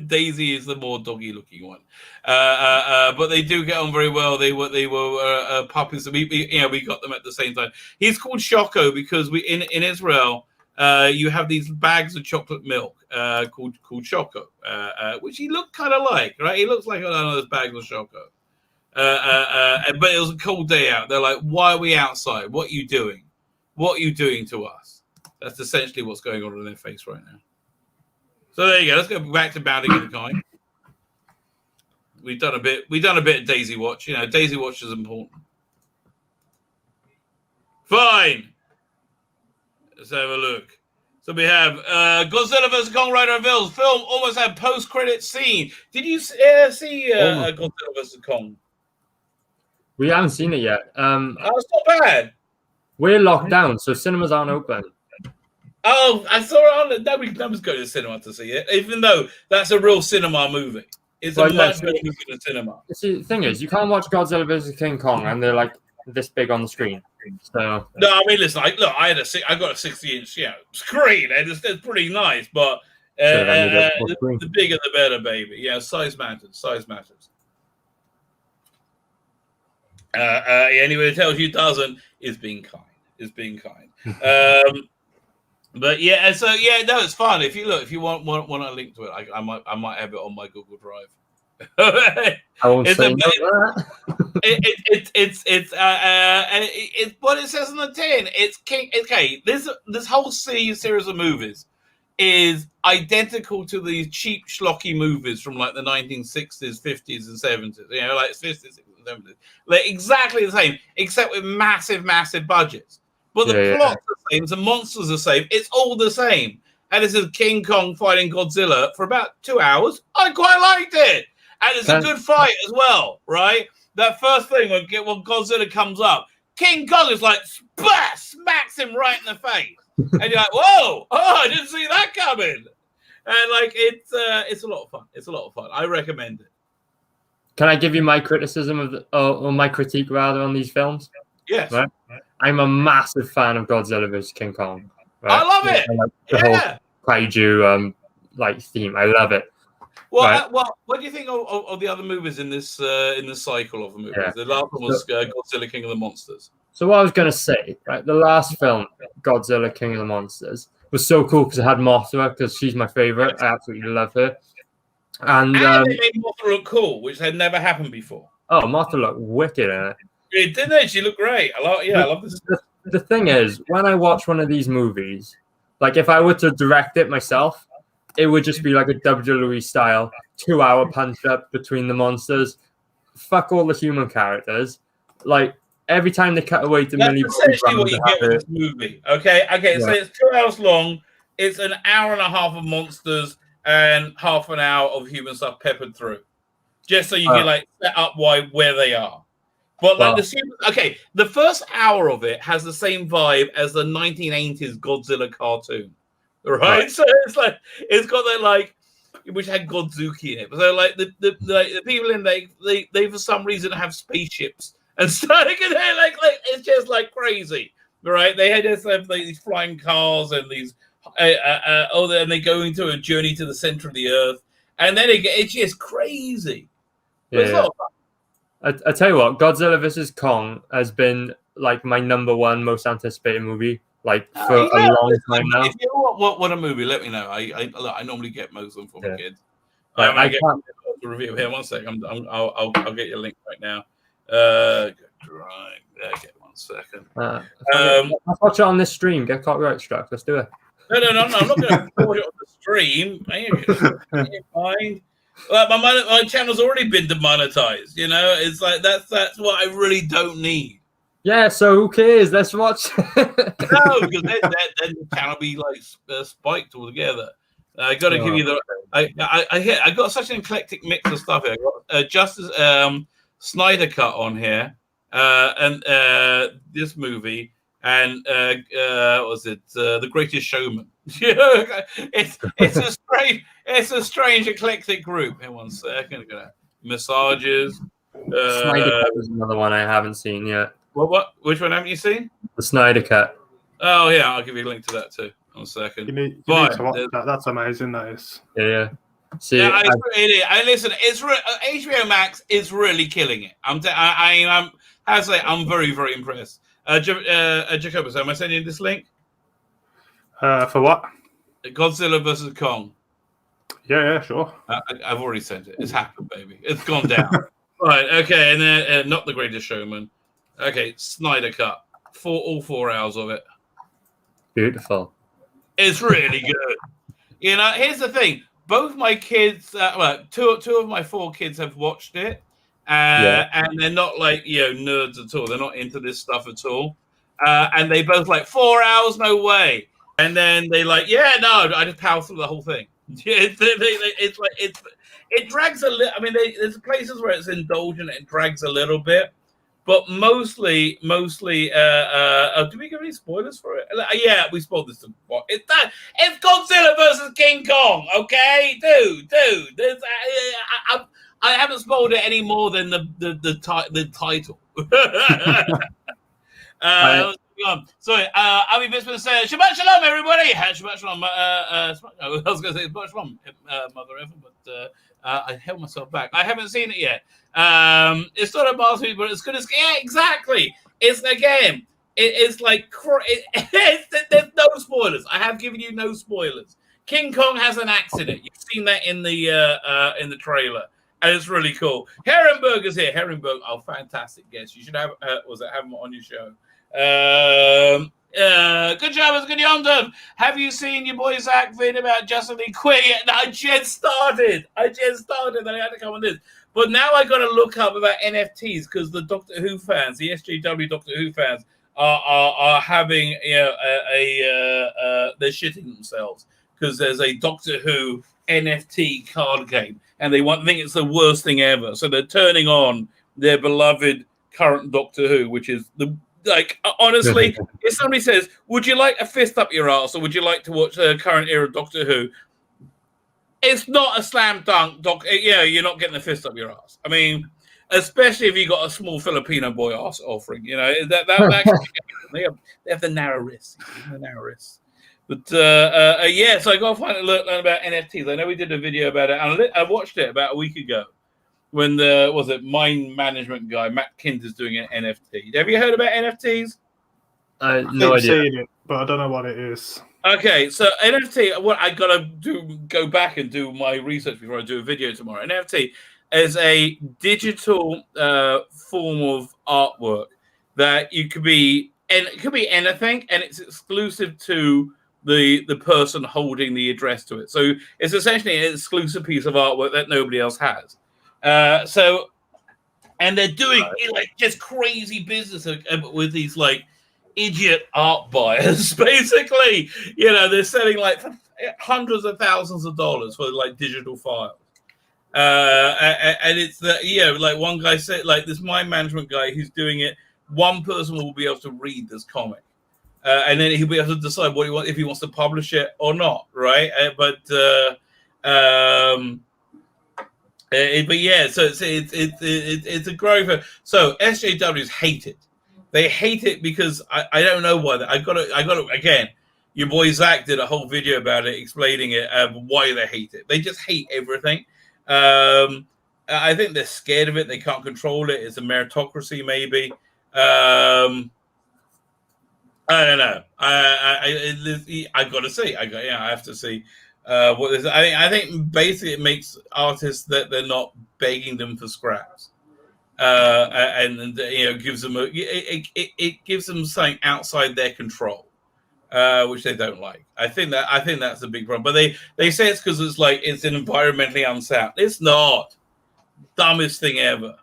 S1: Daisy is the more doggy-looking one, but they do get on very well. They were puppies. We got them at the same time. He's called Shoko because in Israel you have these bags of chocolate milk called Shoko, which he looked kind of like, right? He looks like one of those bags of Shoko. But it was a cold day out. They're like, "Why are we outside? What are you doing? What are you doing to us?" That's essentially what's going on in their face right now. So there you go. Let's go back to Bounding in the Comic. We've done a bit of Daisy Watch. Daisy Watch is important. Fine. Let's have a look. So we have Godzilla vs. Kong Rider Reveals. Film almost had post-credit scene. Did you see Godzilla vs. Kong?
S2: We haven't seen it yet.
S1: It's not bad.
S2: We're locked down, so cinemas aren't open.
S1: Oh, I saw it on. Nobody's going to the cinema to see it, even though that's a real cinema movie. It's a much better movie than cinema.
S2: See, the thing is, you can't watch Godzilla vs. King Kong, and they're like this big on the screen. So
S1: no, I mean, listen. I got a 60-inch screen, and it's pretty nice. But the bigger the better, baby. Yeah, size matters. Anyway, it tells you it doesn't. Is being kind. But yeah, so no, it's fun. If you want a link to it, I might have it on my Google Drive. It's what it says on the tin. It's King. Okay, this whole series of movies is identical to these cheap schlocky movies from like the 1960s, 50s, and 70s. Like 50s, 60s, and 70s. Like exactly the same, except with massive budgets. But the plot's the same, the monsters are the same. It's all the same. And this is King Kong fighting Godzilla for about 2 hours. I quite liked it. And it's a good fight as well, right? That first thing when Godzilla comes up, King Kong is like, smacks him right in the face. And you're like, whoa, I didn't see that coming. And like, it's a lot of fun. It's a lot of fun. I recommend it.
S2: Can I give you my criticism or my critique rather on these films?
S1: Yes.
S2: Right? I'm a massive fan of Godzilla vs. King Kong. Right?
S1: I love it.
S2: I like the whole kaiju theme. I love it.
S1: Well,
S2: right.
S1: What do you think of the other movies in this cycle of movies? Yeah. The last one was Godzilla King of the Monsters.
S2: So what I was going to say, right, the last film, Godzilla King of the Monsters, was so cool because it had Mothra, because she's my favorite. I absolutely love her. And
S1: they made Mothra look cool, which had never happened before.
S2: Oh, Mothra looked wicked in it.
S1: It didn't. She looked great. I love this.
S2: The thing is, when I watch one of these movies, Like if I were to direct it myself, it would just be like a WWE style 2-hour punch up between the monsters. Fuck all the human characters. Like every time they cut away to
S1: That's
S2: Millie
S1: essentially
S2: Bobby
S1: what
S2: Brown
S1: you
S2: to
S1: get
S2: have
S1: with
S2: it.
S1: this movie. Okay. So
S2: Yeah.
S1: it's 2 hours long. It's an hour and a half of monsters and half an hour of human stuff peppered through, just so you can like set up where they are. But like the first hour of it has the same vibe as the 1980s Godzilla cartoon, right? So it's got that like, which had Godzuki in it. So like the people in they for some reason have spaceships and stuff. Like it's just like crazy, right? They just have like these flying cars and these and they go into a journey to the center of the earth, and then it's just crazy. But it's a lot of fun.
S2: I tell you what, Godzilla vs. Kong has been like my number one most anticipated movie, like for a long time now.
S1: If you what a movie, let me know. I normally get most of them for my kids.
S2: I
S1: get
S2: can't
S1: to review here. One second, I'll get your link right now. Right, okay, 1 second.
S2: let's watch it on this stream. Get copyright struck. Let's do it.
S1: No, I'm not going to record it on the stream. Fine. Like my channel's already been demonetized. You know, it's like that's what I really don't need.
S2: Yeah, so who cares? Let's watch.
S1: No, because then the channel be like spiked altogether. I got to give you the. I got such an eclectic mix of stuff here. I got Justice Snyder cut on here, and this movie, and what was it? The Greatest Showman. It's a strange eclectic group. Here, 1 second. Massages.
S2: Snyder Cut was another one I haven't seen yet.
S1: What? Which one haven't you seen?
S2: The Snyder Cut.
S1: Oh yeah, I'll give you a link to that too. 1 second.
S3: You need to watch that. That's amazing. That is.
S2: Yeah. See,
S1: listen. It's HBO Max is really killing it. I'm very, very impressed. Jacobus, am I sending you this link?
S3: For what?
S1: Godzilla vs. Kong.
S3: Yeah, sure.
S1: I've already sent it. It's happened, baby. It's gone down. Right. Okay, and then not The Greatest Showman. Okay, Snyder Cut. All 4 hours of it.
S2: Beautiful.
S1: It's really good. You know, here's the thing. Both my kids, two of my 4 kids have watched it, and they're not like nerds at all. They're not into this stuff at all, and they both like 4 hours, no way. And then they like, I just power through the whole thing. It drags a little. I mean, there's places where it's indulgent. It drags a little bit. But mostly. Do we give any spoilers for it? Yeah, we spoiled this. It's Godzilla versus King Kong. Okay, dude. I haven't spoiled it any more than the title. Sorry, Avi Bisman says Shabbat Shalom, everybody. Shabbat Shalom. I was going to say Shabbat Shalom, Mother Ever, but I held myself back. I haven't seen it yet. It's not a masterpiece, but it's good as exactly. It's again. It's like there's no spoilers. I have given you no spoilers. King Kong has an accident. You've seen that in the trailer, and it's really cool. Herrenberg is here. Herrenberg, fantastic guest. You should have have him on your show. Good job, good yonder. Have you seen your boy Zach vid about Justin Lee Quinn? I just started. And I had to come on this. But now I got to look up about NFTs because the Doctor Who fans, the SJW Doctor Who fans, are having they're shitting themselves because there's a Doctor Who NFT card game and they think it's the worst thing ever. So they're turning on their beloved current Doctor Who, which is honestly, if somebody says, "Would you like a fist up your ass, or would you like to watch the current era Doctor Who?" It's not a slam dunk, you're not getting a fist up your ass. I mean, especially if you got a small Filipino boy ass offering, that they have the narrow wrists, But so I got to learn about NFTs. I know we did a video about it, and I watched it about a week ago. When the mind management guy Matt Kint is doing an NFT. Have you heard about NFTs?
S2: No idea.
S3: Seen it, but I don't know what it is.
S1: Okay, so NFT. What I gotta go back and do my research before I do a video tomorrow. NFT is a digital form of artwork that you could be, and it could be anything, and it's exclusive to the person holding the address to it. So it's essentially an exclusive piece of artwork that nobody else has. And they're doing like just crazy business with these like idiot art buyers. Basically, they're selling like hundreds of thousands of dollars for like digital files. And it's like one guy said, like this mind management guy who's doing it. One person will be able to read this comic, and then he'll be able to decide what he wants, if he wants to publish it or not, right? But yeah, so it's a growth. So SJWs hate it. They hate it because I don't know why. I got to again. Your boy Zach did a whole video about it, explaining it why they hate it. They just hate everything. I think they're scared of it. They can't control it. It's a meritocracy, maybe. I don't know. I got to see. I have to see what this. I think basically it makes artists that they're not begging them for scraps, and gives them it gives them something outside their control, which they don't like. I think that's a big problem. But they say it's because it's an environmentally unsound. It's not. Dumbest thing ever.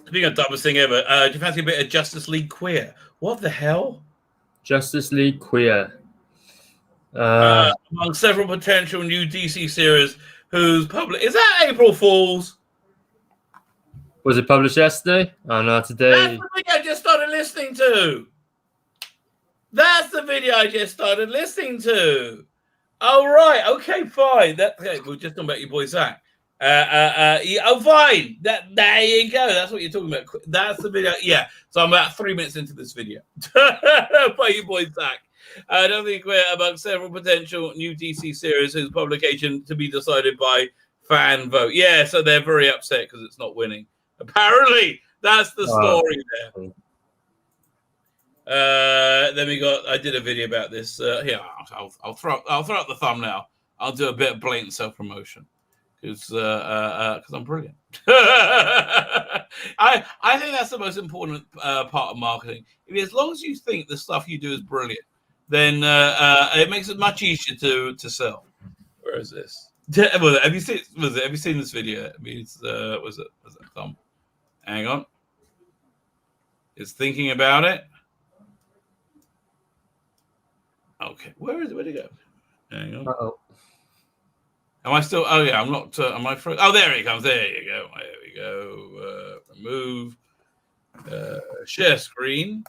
S1: Speaking of dumbest thing ever, do you fancy a bit of Justice League Queer? What the hell?
S2: Justice League Queer.
S1: Among several potential new DC series whose public is that April Fool's?
S2: Was it published yesterday? Oh no, today.
S1: That's the video I just started listening to. Oh right, okay, fine. We're just talking about your boy Zach. Fine. There you go. That's what you're talking about. That's the video. Yeah. So I'm about 3 minutes into this video. By your boy Zach. I don't think we're among several potential new DC series whose publication to be decided by fan vote. Yeah, so they're very upset because it's not winning. Apparently, that's the story there. Then we got. I did a video about this. Here, I'll throw up the thumbnail. I'll do a bit of blatant self-promotion. Because I'm brilliant. I think that's the most important part of marketing. As long as you think the stuff you do is brilliant, then it makes it much easier to sell. Where is this? Have you seen this video? I mean, was it Tom? Hang on. It's thinking about it. Okay, where'd it go? Hang on.
S2: Uh-oh.
S1: Am I still? Oh yeah, I'm not. Am I frozen? Oh, there it comes. There you go. There we go. Remove. Share screen.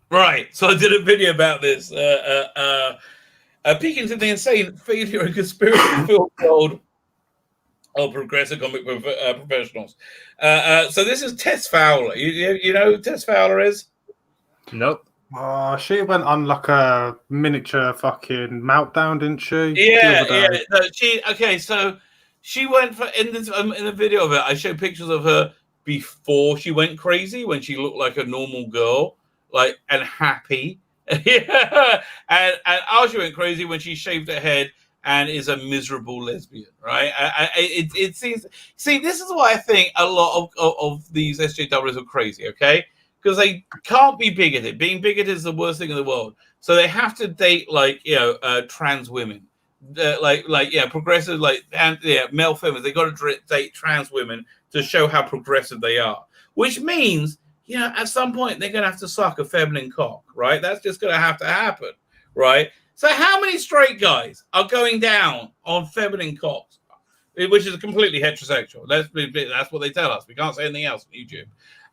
S1: Right. So I did a video about this. Peeking into the insane failure and conspiracy film world of progressive comic professionals. So this is Tess Fowler. You know who Tess Fowler is?
S2: Nope.
S3: She went on like a miniature fucking meltdown, didn't she?
S1: Yeah. No, so she went for in the video of it. I showed pictures of her before she went crazy, when she looked like a normal girl, and happy. Yeah. And after she went crazy, when she shaved her head and is a miserable lesbian, right? It seems. See, this is why I think a lot of these SJWs are crazy, okay? Because they can't be bigoted. Being bigoted is the worst thing in the world. So they have to date trans women, progressive male feminists. They got to date trans women to show how progressive they are. Which means, at some point they're going to have to suck a feminine cock, right? That's just going to have to happen, right? So how many straight guys are going down on feminine cocks, which is completely heterosexual? That's what they tell us. We can't say anything else on YouTube.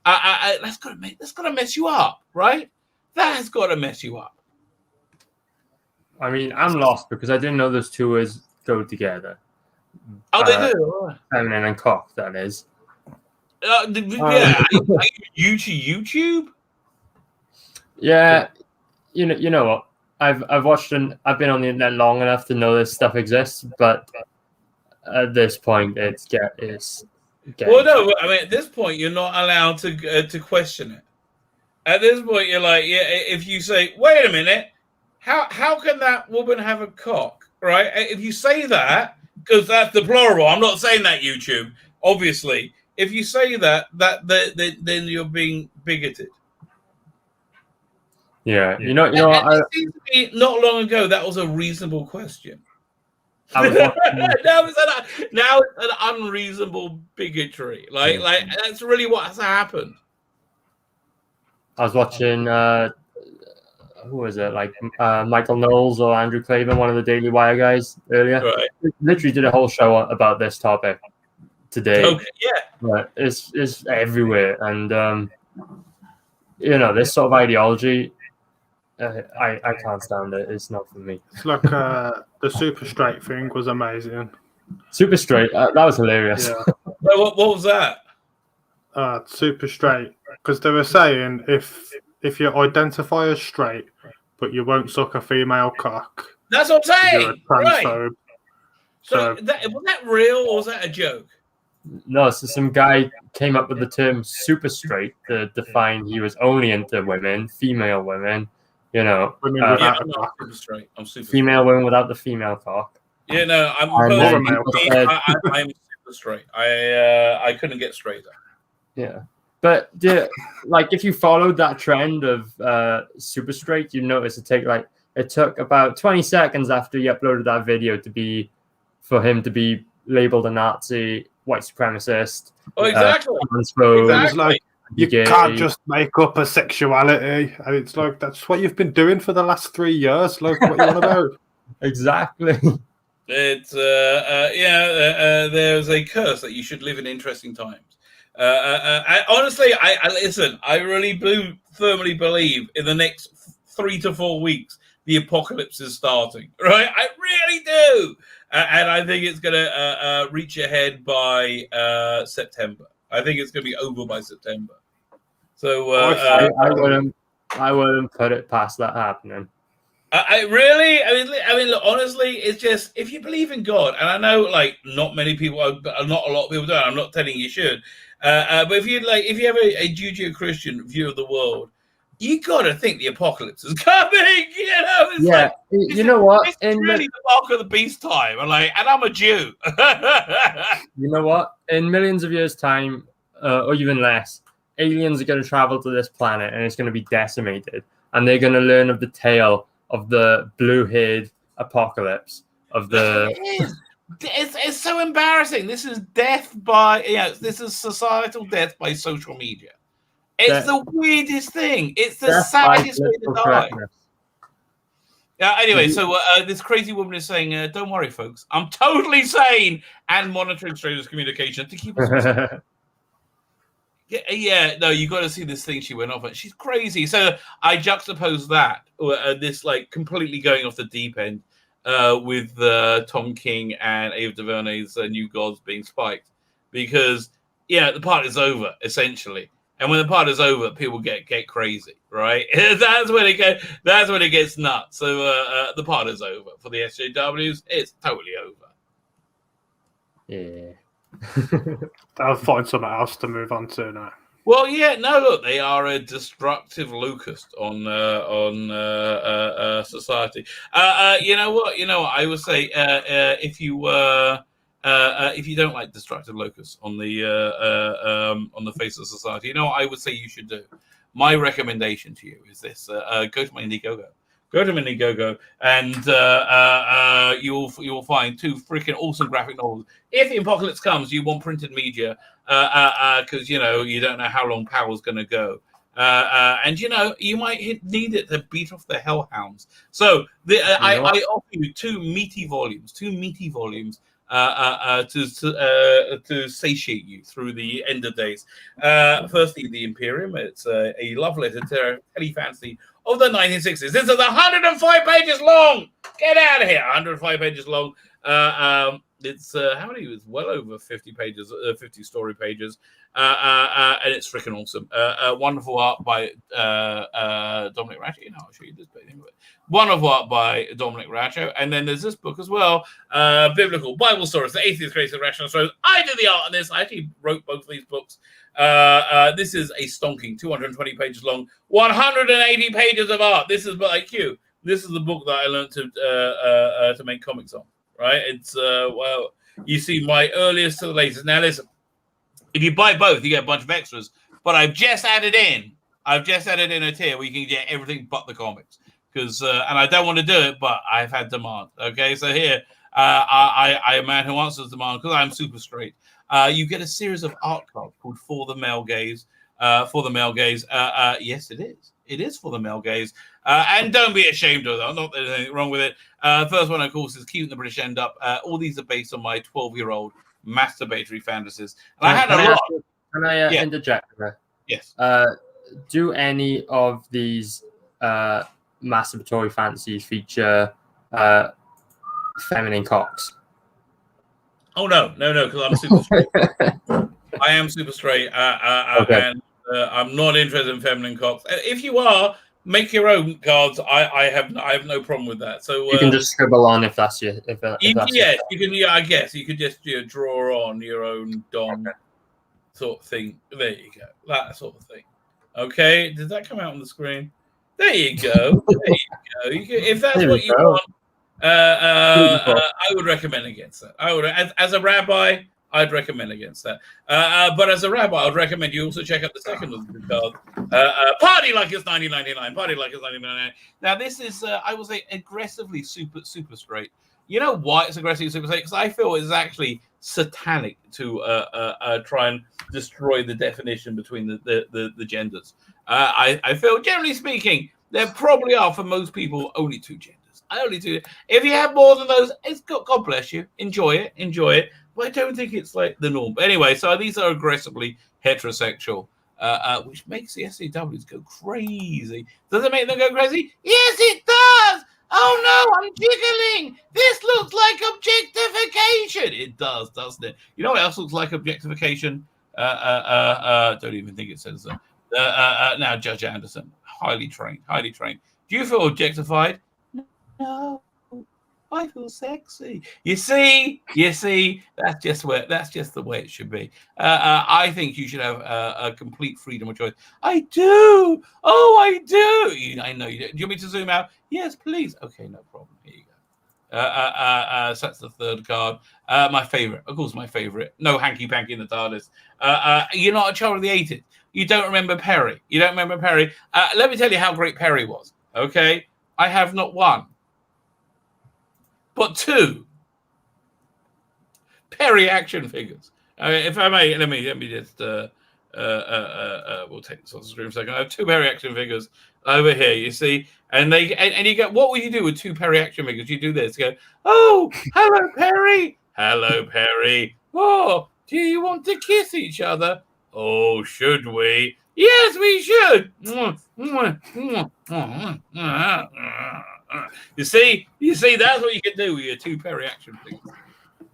S1: That's got to mess you up, right? That has got to mess you up.
S2: I mean, I'm lost because I didn't know those two words go together.
S1: Oh, they do.
S2: Feminine and cock, that is.
S1: YouTube.
S2: Yeah, you know what? I've watched and I've been on the internet long enough to know this stuff exists, but at this point, it's getting.
S1: Well, no, I mean, at this point, you're not allowed to question it. At this point, you're like, if you say, wait a minute, how can that woman have a cock, right? If you say that, because that's the plural. I'm not saying that, YouTube. Obviously, if you say that then you're being bigoted.
S2: Yeah, you
S1: And
S2: know.
S1: it seems to me not long ago that was a reasonable question.
S2: I was watching,
S1: now it's an unreasonable bigotry. Like that's really what has happened.
S2: I was watching. Who was it? Like Michael Knowles or Andrew Clavin, one of the Daily Wire guys earlier.
S1: Right.
S2: Literally did a whole show about this topic today.
S1: Okay, yeah.
S2: But it's everywhere, and this sort of ideology. I can't stand it. It's not for me.
S3: It's like the super straight thing was amazing.
S2: Super straight. That was hilarious.
S3: Yeah.
S1: What was that?
S3: Super straight, because they were saying if you identify as straight but you won't suck a female cock,
S1: that's what I'm saying.
S3: You're a transphobe.
S1: Right. So was that real or was that a joke?
S2: No, so some guy came up with the term super straight to define he was only into women, female women.
S3: Women without a cock.
S1: I'm super straight. I'm super
S2: female women without the female cock.
S1: Yeah, no, I'm super straight. I couldn't get straighter.
S2: Yeah, but if you followed that trend of super straight, you notice it took about 20 seconds after you uploaded that video for him to be labeled a Nazi, white supremacist.
S1: Oh, exactly.
S3: It's like you can't just make up a sexuality, and it's like that's what you've been doing for the last 3 years. Like, what you want about?
S2: Exactly.
S1: It's there's a curse that you should live in interesting times. Honestly, I listen. I really firmly believe in the next 3 to 4 weeks the apocalypse is starting. Right, I really do, and I think it's going to reach a head by September. I think it's going to be over by September. So
S2: I wouldn't put it past that happening.
S1: I mean, look, honestly, it's just if you believe in God, and I know, like, not many people, not a lot of people do. I'm not telling you should, but if you have a Judeo-Christian view of the world, you got to think the apocalypse is coming. You know what? It's really the mark of the beast time. And I'm a Jew.
S2: You know what? In millions of years' time, or even less, aliens are going to travel to this planet, and it's going to be decimated, and they're going to learn of the tale of the blue-haired apocalypse of the.
S1: It's so embarrassing. This is death by this is societal death by social media. It's the weirdest thing. It's the saddest way to die. Anyway, so this crazy woman is saying, "Don't worry, folks. I'm totally sane and monitoring strangers' communication to keep us." No, you got to see this thing she went off on. She's crazy. So I juxtapose that this completely going off the deep end with Tom King and Ava DuVernay's New Gods being spiked, because the part is over essentially, and when the part is over, people get crazy, right? That's when it gets nuts. So the part is over for the SJWs. It's totally over.
S2: Yeah.
S3: I'll find something else to move on to now.
S1: Well, look, they are a destructive locust on society. You know what? I would say if you don't like destructive locusts on the face of society, I would say you should do. My recommendation to you is this: go to my Indiegogo. Go to Indiegogo, and you will find 2 freaking awesome graphic novels. If the apocalypse comes, you want printed media, because you don't know how long power's going to go, and you might need it to beat off the hellhounds. So I offer you 2 meaty volumes, to satiate you through the end of days. Firstly, the Imperium. It's a love letter to telefantasy of the 1960s. This is 105 pages long. Get out of here. 105 pages long. It's how many? It's well over 50 pages, 50 story pages, and it's freaking awesome. Wonderful art by Dominic Ratcho. I'll show you this page. Wonderful art by Dominic Ratcho, and then there's this book as well, Biblical Bible Stories: The Atheist Creates the Rational Stories. I did the art on this. I actually wrote both of these books. This is a stonking 220 pages long, 180 pages of art. This is like you. This is the book that I learned to make comics on. right? It's well, you see my earliest to the latest. Now listen, if you buy both, you get a bunch of extras. But I've just added in a tier where you can get everything but the comics. Because and I don't want to do it, but I've had demand. Okay, so here I am a man who answers demand because I'm super straight. You get a series of art cards called For the Male Gaze. For the male gaze. Yes, it is. It is for the male gaze. And don't be ashamed of that. Not that there's anything wrong with it. First one, of course, is Cute and the British End Up. All these are based on my 12-year-old masturbatory fantasies. And I had a lot.
S2: Can I interject there?
S1: Yes.
S2: Do any of these masturbatory fantasies feature feminine cocks?
S1: Oh, no, because I'm super straight. I am super straight.
S2: Okay.
S1: And I'm not interested in feminine cocks. If you are, make your own cards. I have no problem with that. So
S2: you can just scribble on if that's your.
S1: You can. Yeah, I guess you could just draw on your own dom sort of thing. There you go, that sort of thing. Okay, did that come out on the screen? There you go. If that's what you want, I would recommend against that. I would, as a rabbi. I'd recommend against that. But as a rabbi, I'd recommend you also check out the second of the card. Party like it's 1999. Party like it's 1999. Now, this is, I will say, aggressively super straight. You know why it's aggressively super straight? Because I feel it's actually satanic to try and destroy the definition between the genders. I feel, generally speaking, there probably are, for most people, only two genders. Only two. If you have more than those, it's God bless you. Enjoy it. But I don't think it's like the norm. But anyway, so these are aggressively heterosexual, which makes the SCWs go crazy. Does it make them go crazy? Yes, it does. Oh no, I'm jiggling. This looks like objectification. It does, doesn't it? You know what else looks like objectification? Don't even think it says that. Now, Judge Anderson, highly trained. Do you feel objectified? No. I feel sexy. You see, that's just the way it should be. I think you should have a complete freedom of choice. I do. Oh, I do. I know you do. Do you want me to zoom out? Yes, please. Okay, no problem. Here you go. So that's the third card. My favorite, of course, No hanky panky in the TARDIS. You're not a child of the 80s. You don't remember Perry. Let me tell you how great Perry was. Okay, I have not one, but two Perry action figures. If I may, let me just we'll take this off the screen for a second. I have two Perry action figures over here, you see, and you get, what would you do with two Perry action figures? You do this, you go, oh, hello Perry. Oh, do you want to kiss each other? Oh, should we? Yes, we should. You see, that's what you can do with your two Perry action figures.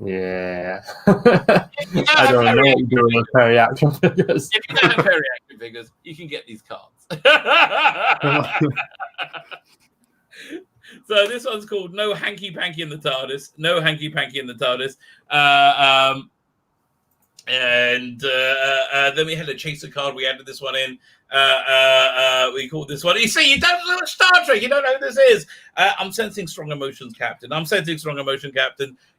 S2: Yeah. I don't know what you do with Perry action figures.
S1: If you don't have Perry action figures, you can get these cards. So this one's called No Hanky Panky in the TARDIS. And then we had a chaser card. We added this one in. We called this one. You see, you don't know Star Trek. You don't know who this is. I'm sensing strong emotions, Captain.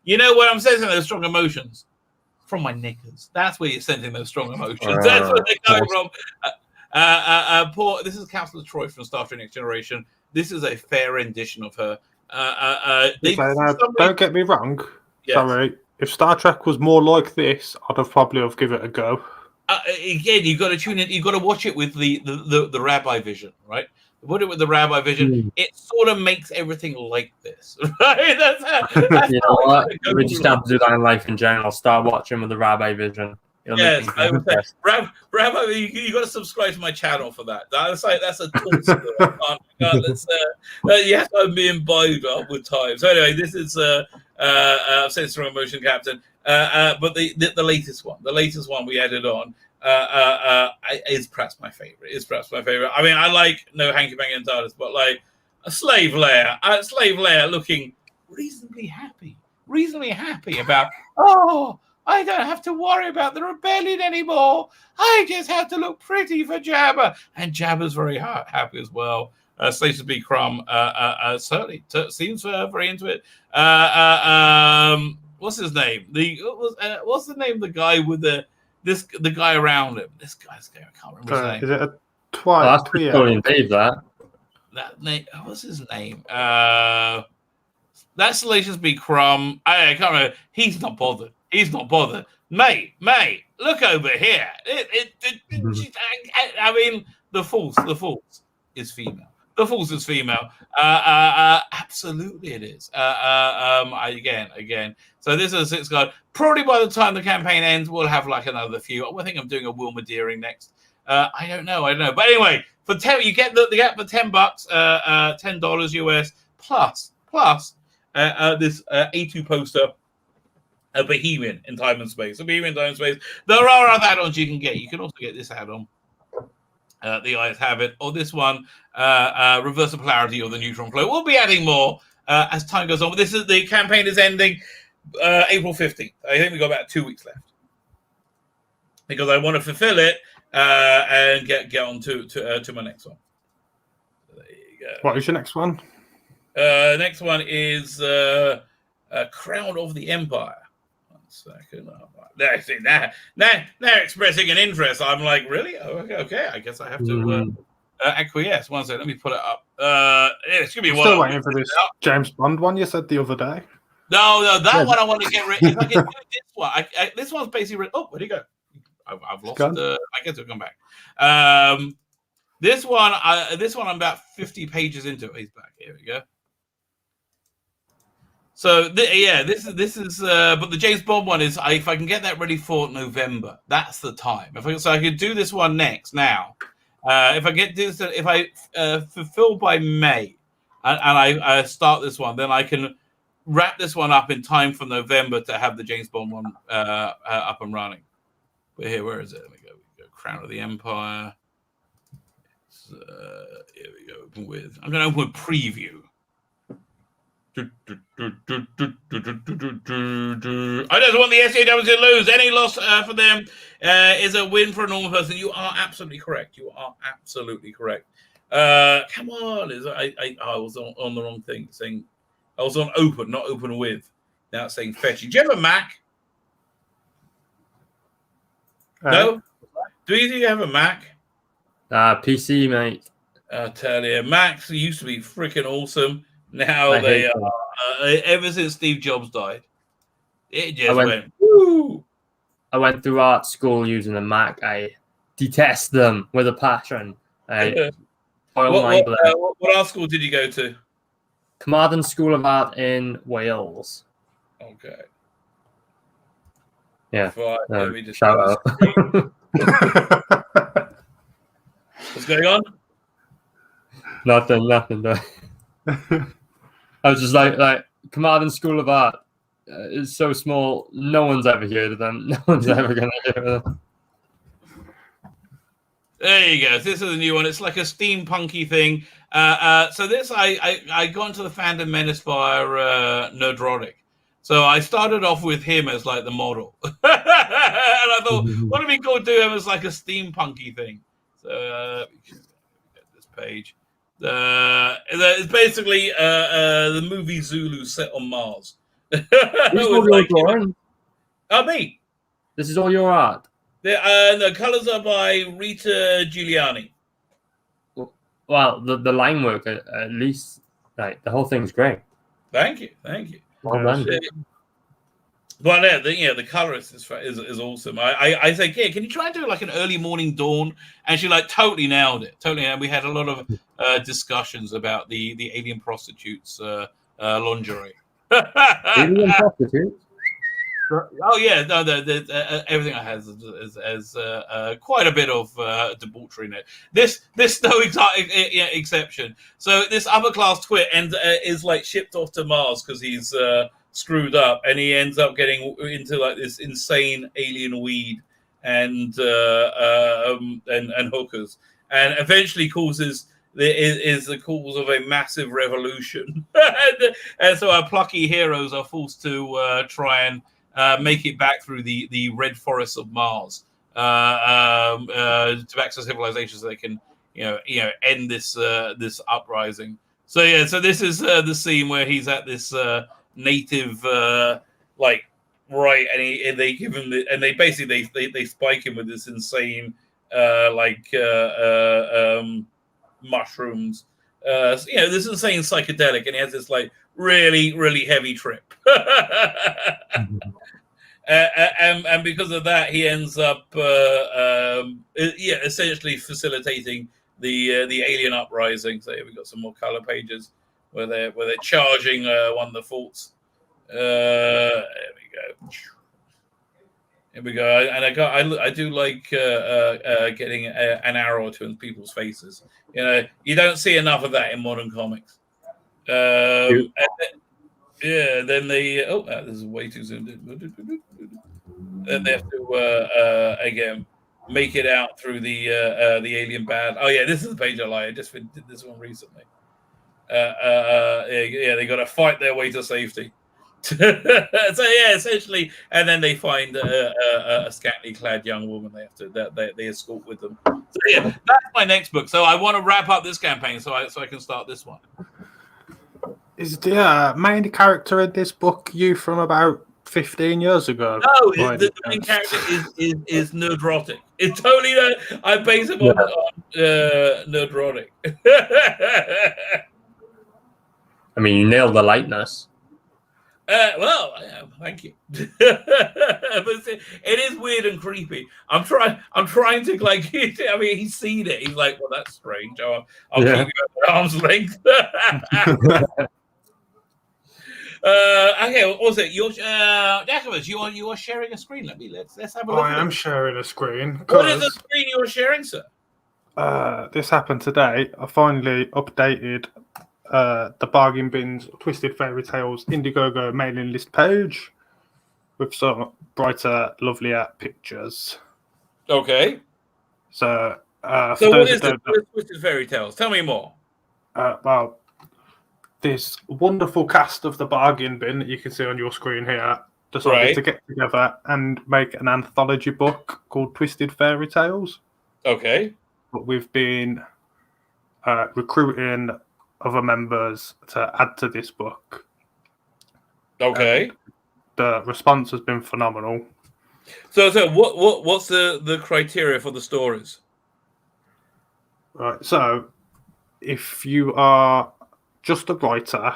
S1: You know where I'm sensing those strong emotions? From my knickers. That's where you're sensing those strong emotions. That's where they're coming from. This is Councillor Troy from Star Trek Next Generation. This is a fair rendition of her.
S3: Don't get me wrong.
S1: Yes.
S3: Sorry. If Star Trek was more like this, I'd have probably give it a go.
S1: Again, you've got to tune in. You've got to watch it with the Rabbi vision, right? Put it with the Rabbi vision. It sort of makes everything like this, right? That's
S2: you know what? We just have to do that in life in general. Start watching with the Rabbi vision.
S1: Yes, I would say, Rabbi, you got to subscribe to my channel for that. That's a tool. You have to be imbibed up with time. So anyway, this is I've said strong emotion, Captain. But the latest one we added on is perhaps my favorite. I mean, I like No Hanky Panky and TARDIS, but like a Slave Leia looking reasonably happy about, oh, I don't have to worry about the rebellion anymore. I just have to look pretty for Jabba. And Jabba's very happy as well. Slater B. Crumb certainly seems very into it. What's his name? What's the name of the guy with the guy around him? This guy's name, I can't remember his name.
S3: Is it a
S2: That's Victorian Dave, that.
S1: That name, what's his name? That's Salacious B. Crumb. I can't remember. He's not bothered. Mate, look over here. I mean, the Force is female. The Force is female. Absolutely, it is. Again. So this is a 6 card. Probably by the time the campaign ends, we'll have like another few. I think I'm doing a Wilma Deering next. I don't know. But anyway, for 10, you get the for $10, $10 US plus this A2 poster. A Bohemian in Time and Space. There are other add-ons you can get. You can also get this add-on. The Eyes Have It, or this one, Reverse the Polarity or the Neutron Flow. We'll be adding more as time goes on. But the campaign is ending April 15th. I think we've got about 2 weeks left. Because I want to fulfill it and get on to my next one. So there you go.
S3: What is your next one?
S1: Next one is Crown of the Empire. Second. Now expressing an interest. I'm like, really? Oh, okay. I guess I have to acquiesce. One second. Let me put it up. It's gonna be one.
S3: Still waiting for this James Bond one you said the other day.
S1: No, that one I want to get rid. If I can do this one, this one's basically. Oh, where'd he go? I've lost. I guess it'll come back. This one, I'm about 50 pages into it. He's back. Here we go. So this is but the James Bond one is if I can get that ready for November, that's the time. So I could do this one now. If I fulfill by May, and I start this one, then I can wrap this one up in time for November to have the James Bond one up and running. But here, where is it? Let me go. Crown of the Empire. Here we go. I'm going to open with preview. I don't want the SJWs to lose. Any loss for them is a win for a normal person. You are absolutely correct. Come on. I was on the wrong thing. Saying I was on open, not open with. Now it's saying fetching. Do you have a Mac? No? Do you have a Mac?
S2: PC, mate.
S1: I tell you, Macs used to be freaking awesome. Now they are. Ever since Steve Jobs died, it just went. Woo!
S2: I went through art school using a Mac. I detest them with a passion.
S1: What art school did you go to?
S2: Carmarthen School of Art in Wales.
S1: Okay.
S2: Yeah.
S1: Let me just
S2: shout out.
S1: What's going on?
S2: Nothing. No. I was just like Carmarthen School of Art is so small. No one's ever heard of them. No one's ever going to hear of them.
S1: There you go. This is a new one. It's like a steampunky thing. So this, I got into the fandom menace via Nerdrotic. So I started off with him as like the model. And I thought, what would be cool to do him as like a steampunky thing? So get this page. It's basically the movie Zulu set on Mars. Me.
S2: This is all your art.
S1: The colors are by Rita Giuliani.
S2: Well, the line work at least, like the whole thing's great.
S1: Thank you.
S2: Well done.
S1: Well, the colorist is awesome. I say, yeah, can you try and do like an early morning dawn? And she like totally nailed it. And we had a lot of discussions about the alien prostitutes lingerie.
S2: Alien prostitutes?
S1: Oh yeah, no, everything I have is quite a bit of debauchery in it. This no exception. So this upper class twit is like shipped off to Mars because he's screwed up, and he ends up getting into like this insane alien weed and hookers, and eventually causes the cause of a massive revolution. and so our plucky heroes are forced to try and make it back through the red forests of Mars to access civilization so they can end this uprising. So yeah, so this is the scene where he's at this native right, and they give him and they basically they spike him with this insane mushrooms, this insane psychedelic, and he has this really heavy trip. And because of that, he ends up essentially facilitating the alien uprising. So here we got some more color pages where they're charging one of the forts. There we go. And I do like getting an arrow or two in people's faces. You don't see enough of that in modern comics. Then they this is way too zoomed in. Then they have to again make it out through the alien band. Oh yeah, this is the page I like. I just did this one recently. They got to fight their way to safety. So yeah, essentially, and then they find a scantily clad young woman. They have to they escort with them. So yeah, that's my next book. So I want to wrap up this campaign so I can start this one.
S3: Is the main character in this book you from about 15 years ago?
S1: No, the main character is Nerdrotic. It's totally I base him on Nerdrotic.
S2: I mean, you nailed the likeness.
S1: Thank you. But it is weird and creepy. I'm trying to I mean, he's seen it. He's like, well, that's strange. I'll keep you at arm's length. Okay. What was it? You're Jacobus. You are sharing a screen. Let's have a look.
S3: I am sharing a screen.
S1: What is the screen you are sharing, sir?
S3: This happened today. I finally updated the Bargain Bin's Twisted Fairy Tales Indiegogo mailing list page with some brighter, lovelier pictures.
S1: Okay.
S3: So
S1: what is Twisted Fairy Tales? Tell me more.
S3: Well, this wonderful cast of the Bargain Bin that you can see on your screen here decided to get together and make an anthology book called Twisted Fairy Tales.
S1: Okay.
S3: But we've been recruiting other members to add to this book.
S1: Okay.
S3: The response has been phenomenal.
S1: So what's the criteria for the stories?
S3: Right. So if you are just a writer,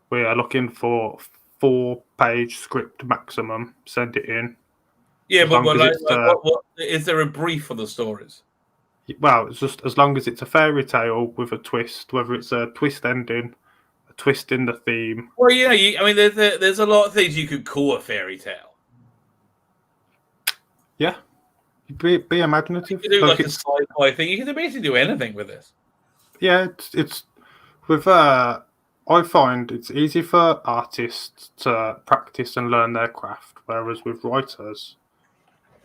S3: we are looking for 4-page script maximum. Send it in.
S1: Yeah, but what is there a brief for the stories?
S3: Well, it's just as long as it's a fairy tale with a twist, whether it's a twist ending, a twist in the theme.
S1: Well, I mean, there's a lot of things you could call a fairy tale. Yeah,
S3: be imaginative.
S1: You could do like a sci-fi thing. You can basically do anything with this.
S3: Yeah, it's with. I find it's easy for artists to practice and learn their craft, whereas with writers,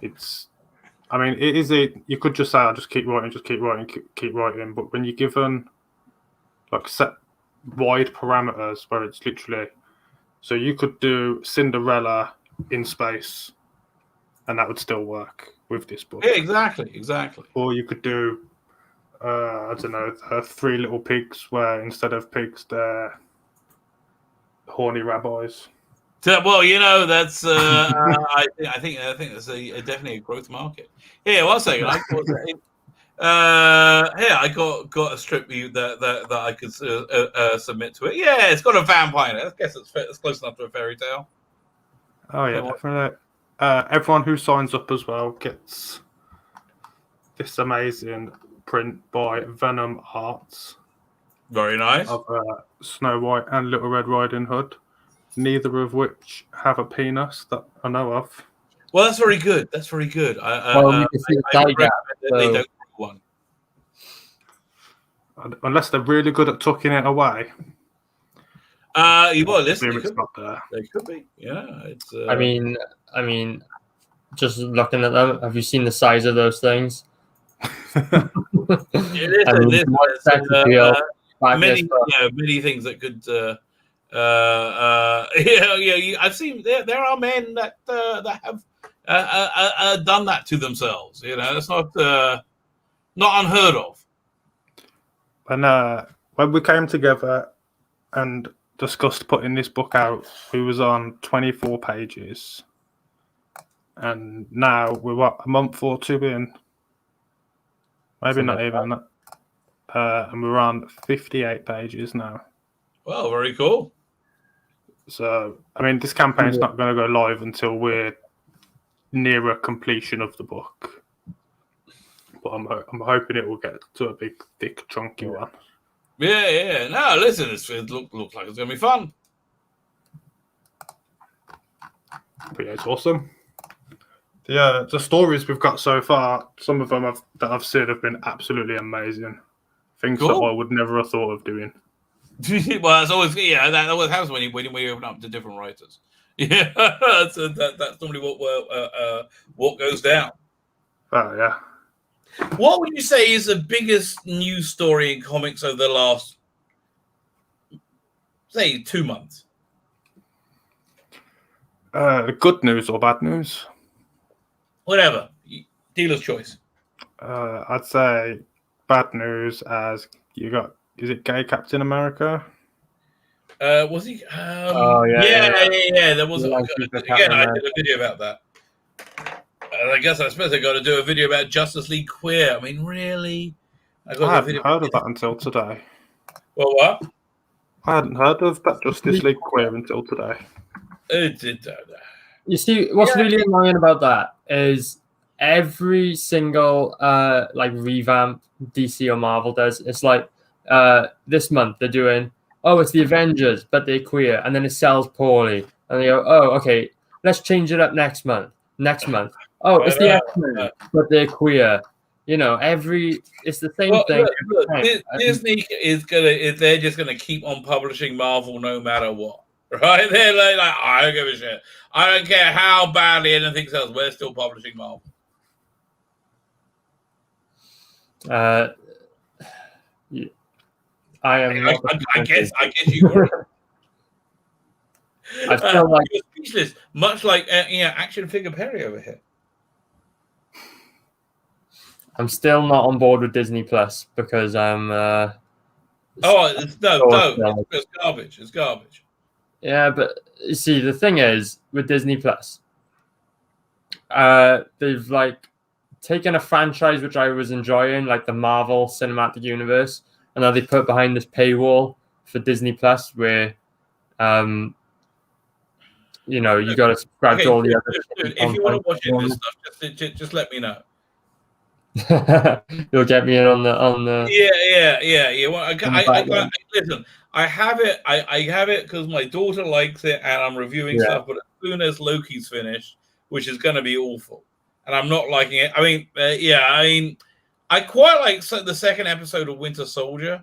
S3: it's. I mean, you could just say, I'll just keep writing. But when you're given like set wide parameters where it's literally, so you could do Cinderella in space and that would still work with this book.
S1: Yeah, exactly.
S3: Or you could do, I don't know, 3 Little Pigs where instead of pigs, they're horny rabbis.
S1: So, well, that's I think that's definitely a growth market. Here, one second. I got a strip view that I could submit to it. Yeah, it's got a vampire. I guess it's close enough to a fairy tale.
S3: Oh yeah, definitely. Everyone who signs up as well gets this amazing print by Venom Arts.
S1: Very nice.
S3: Of Snow White and Little Red Riding Hood. Neither of which have a penis that I know of.
S1: Well, that's very good. You can see
S2: the
S1: they don't do one.
S3: Unless they're really good at tucking it away.
S1: Listen,
S3: it's not there.
S1: They could be. Yeah, it's.
S2: I mean, just looking at them, have you seen the size of those things?
S1: Many things that could. I've seen there are men that have done that to themselves. That's not unheard of.
S3: when we came together and discussed putting this book out, we was on 24 pages, and now we're a month or two in, maybe not even that, and we're on 58 pages now.
S1: Well, very cool.
S3: So, I mean, this campaign's not going to go live until we're nearer completion of the book. But I'm hoping it will get to a big, thick, chunky one.
S1: Yeah. No, listen, it looks like it's going to be fun.
S3: But yeah, it's awesome. The stories we've got so far, some of them that I've seen have been absolutely amazing. Things that I would never have thought of doing.
S1: Well, it's always that always happens when you open up to different writers. Yeah, that's normally what goes down.
S3: Oh yeah.
S1: What would you say is the biggest news story in comics over the last, say, 2 months?
S3: Good news or bad news?
S1: Whatever. Dealer's choice.
S3: I'd say bad news as you got. Is it gay Captain America?
S1: Was he?
S2: Yeah.
S1: There was. Again, I did a video about that. I suppose I got to do a video about Justice League Queer. I mean, really?
S3: I hadn't heard of that until today.
S1: Well, what?
S3: I hadn't heard of that Justice League Queer until today.
S2: You see, what's really annoying about that is every single revamp DC or Marvel does. It's like this month they're doing, it's the Avengers, but they're queer, and then it sells poorly, and they go, okay, let's change it up next month. It's the X-Men, but they're queer. You know, it's the same thing.
S1: Look, Disney they're just gonna keep on publishing Marvel no matter what. Right? They're like, I don't give a shit. I don't care how badly anything sells, we're still publishing Marvel.
S2: I am not
S1: I guess you agree.
S2: I feel like
S1: you're speechless, much like action figure Perry over here.
S2: I'm still not on board with Disney Plus because I'm.
S1: It's garbage. It's garbage.
S2: Yeah, but you see, the thing is with Disney Plus, they've taken a franchise which I was enjoying, like the Marvel Cinematic Universe, and now they put behind this paywall for Disney Plus where, you got to subscribe to all the other.
S1: Dude, if you want to watch any of this stuff, just let me know.
S2: You'll get me in on the.
S1: Yeah. Well, listen, I have it. I have it because my daughter likes it, and I'm reviewing stuff. But as soon as Loki's finished, which is going to be awful, and I'm not liking it. I mean, I quite like the second episode of Winter Soldier,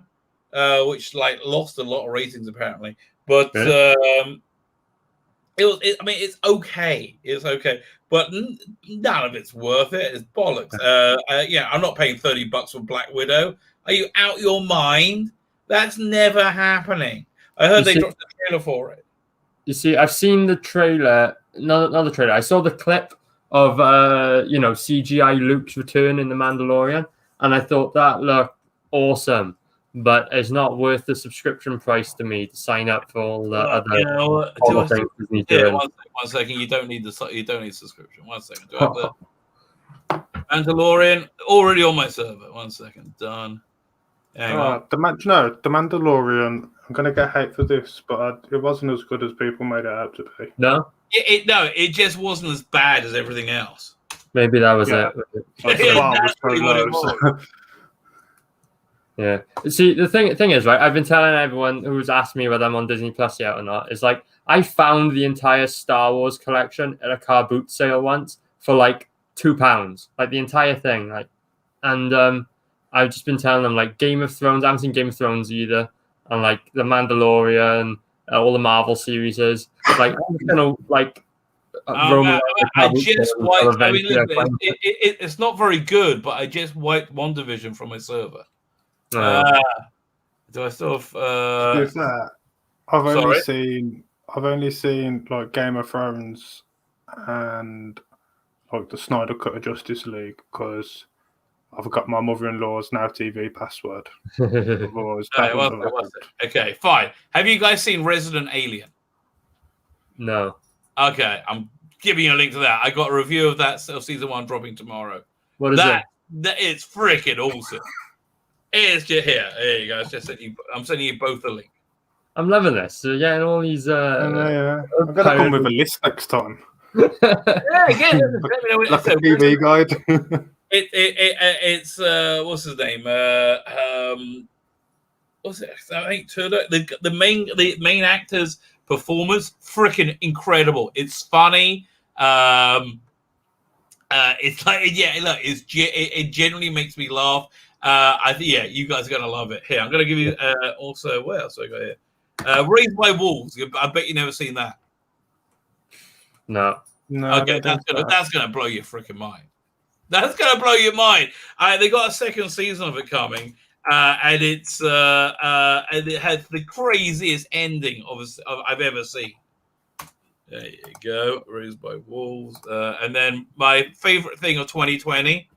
S1: which lost a lot of ratings apparently, but it's okay. It's okay, but none of it's worth it. It's bollocks. I'm not paying $30 for Black Widow. Are you out your mind? That's never happening. I heard they dropped the trailer for it.
S2: You see, I've seen the trailer. Not the trailer. I saw the clip of CGI Luke's return in The Mandalorian, and I thought that looked awesome. But it's not worth the subscription price to me to sign up for all the other things Disney's doing.
S1: One second. You don't need subscription. 1 second. Do I have the Mandalorian already on my server? 1 second. Done.
S3: The Mandalorian. I'm gonna get hate for this, but it wasn't as good as people made it out to be.
S2: No.
S1: It just wasn't as bad as everything else.
S2: Maybe that was it. Yeah. See, the thing is, right? I've been telling everyone who's asked me whether I'm on Disney Plus yet or not. It's like I found the entire Star Wars collection at a car boot sale once for £2, the entire thing. And I've just been telling them Game of Thrones. I haven't seen Game of Thrones either, and The Mandalorian, all the Marvel series. I'm just gonna
S1: it's not very good, but I just wiped WandaVision from my server. Do I still have?
S3: I've only seen Game of Thrones and the Snyder Cut of Justice League because I've got my mother-in-law's Now TV password. Otherwise,
S1: All
S3: that
S1: right,
S3: wouldn't have
S1: what's
S3: happened.
S1: it? Okay, fine. Have you guys seen Resident Alien?
S2: No.
S1: Okay, I'm giving you a link to that. I got a review of that of season 1 dropping tomorrow.
S2: What is it?
S1: That it's freaking awesome. It's just here. There you go. I'm sending you both a link.
S2: I'm loving this. So yeah, all these.
S3: I'm gonna come with a list next time.
S1: Yeah, again, let me know.
S3: Like a TV guide.
S1: It's what's his name? What's it? I think Tudor. The main actor's performance, freaking incredible. It's funny. It's like look, it genuinely makes me laugh. I think you guys are gonna love it. Here, I'm gonna give you also what else I got here? Raised by Wolves. I bet you never seen that.
S2: No.
S1: Okay, that's gonna blow your freaking mind. That's gonna blow your mind. They got a second season of it coming, and it's and it has the craziest ending I've ever seen. There you go, Raised by Wolves, and then my favorite thing of 2020,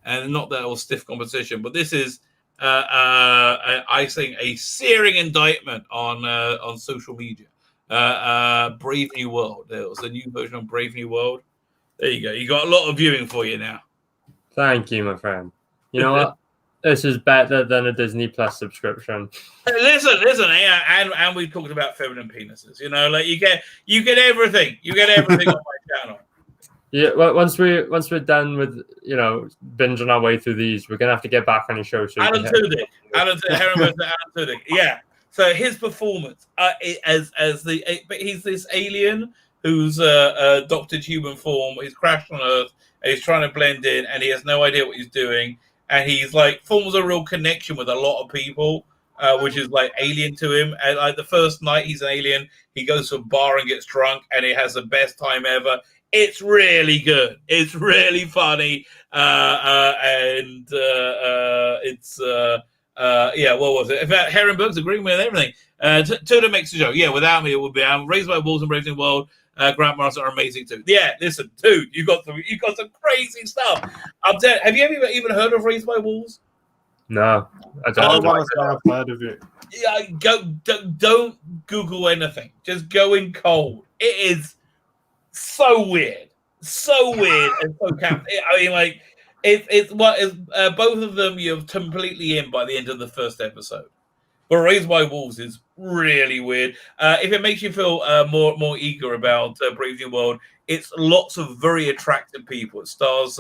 S1: and not that it was stiff competition, but this is I think a searing indictment on social media. Brave New World. There was a new version of Brave New World. There you go. You got a lot of viewing for you now.
S2: Thank you, my friend. You know what? This is better than a Disney Plus subscription.
S1: Listen, and we talked about feminine penises. You know, like you get everything. You get everything on my channel.
S2: Yeah, well, once we're done with binging our way through these, we're gonna have to get back on your show. So
S1: Alan Tudyk. Yeah. So his performance he's this alien who's adopted human form. He's crashed on Earth and he's trying to blend in, and he has no idea what he's doing. And he's like forms a real connection with a lot of people, which is like alien to him. And like the first night he's an alien, he goes to a bar and gets drunk, and he has the best time ever. It's really good. It's really funny, and it's what was it? In fact, Herrenberg's agreeing with everything. Tudor makes the joke. Yeah, without me, it would be Raised by Wolves and Brave New World. Grant Morrison are amazing too. Yeah, listen, dude, you got some crazy stuff. I'm dead. Have you ever even heard of Raised by Wolves?
S2: No, I don't.
S3: I've heard of it.
S1: Yeah, don't Google anything. Just go in cold. It is so weird, and so camp. I mean, like it's what is both of them you're completely in by the end of the first episode. But Raised by Wolves is really weird. If it makes you feel more eager about Brave New World, it's lots of very attractive people. It stars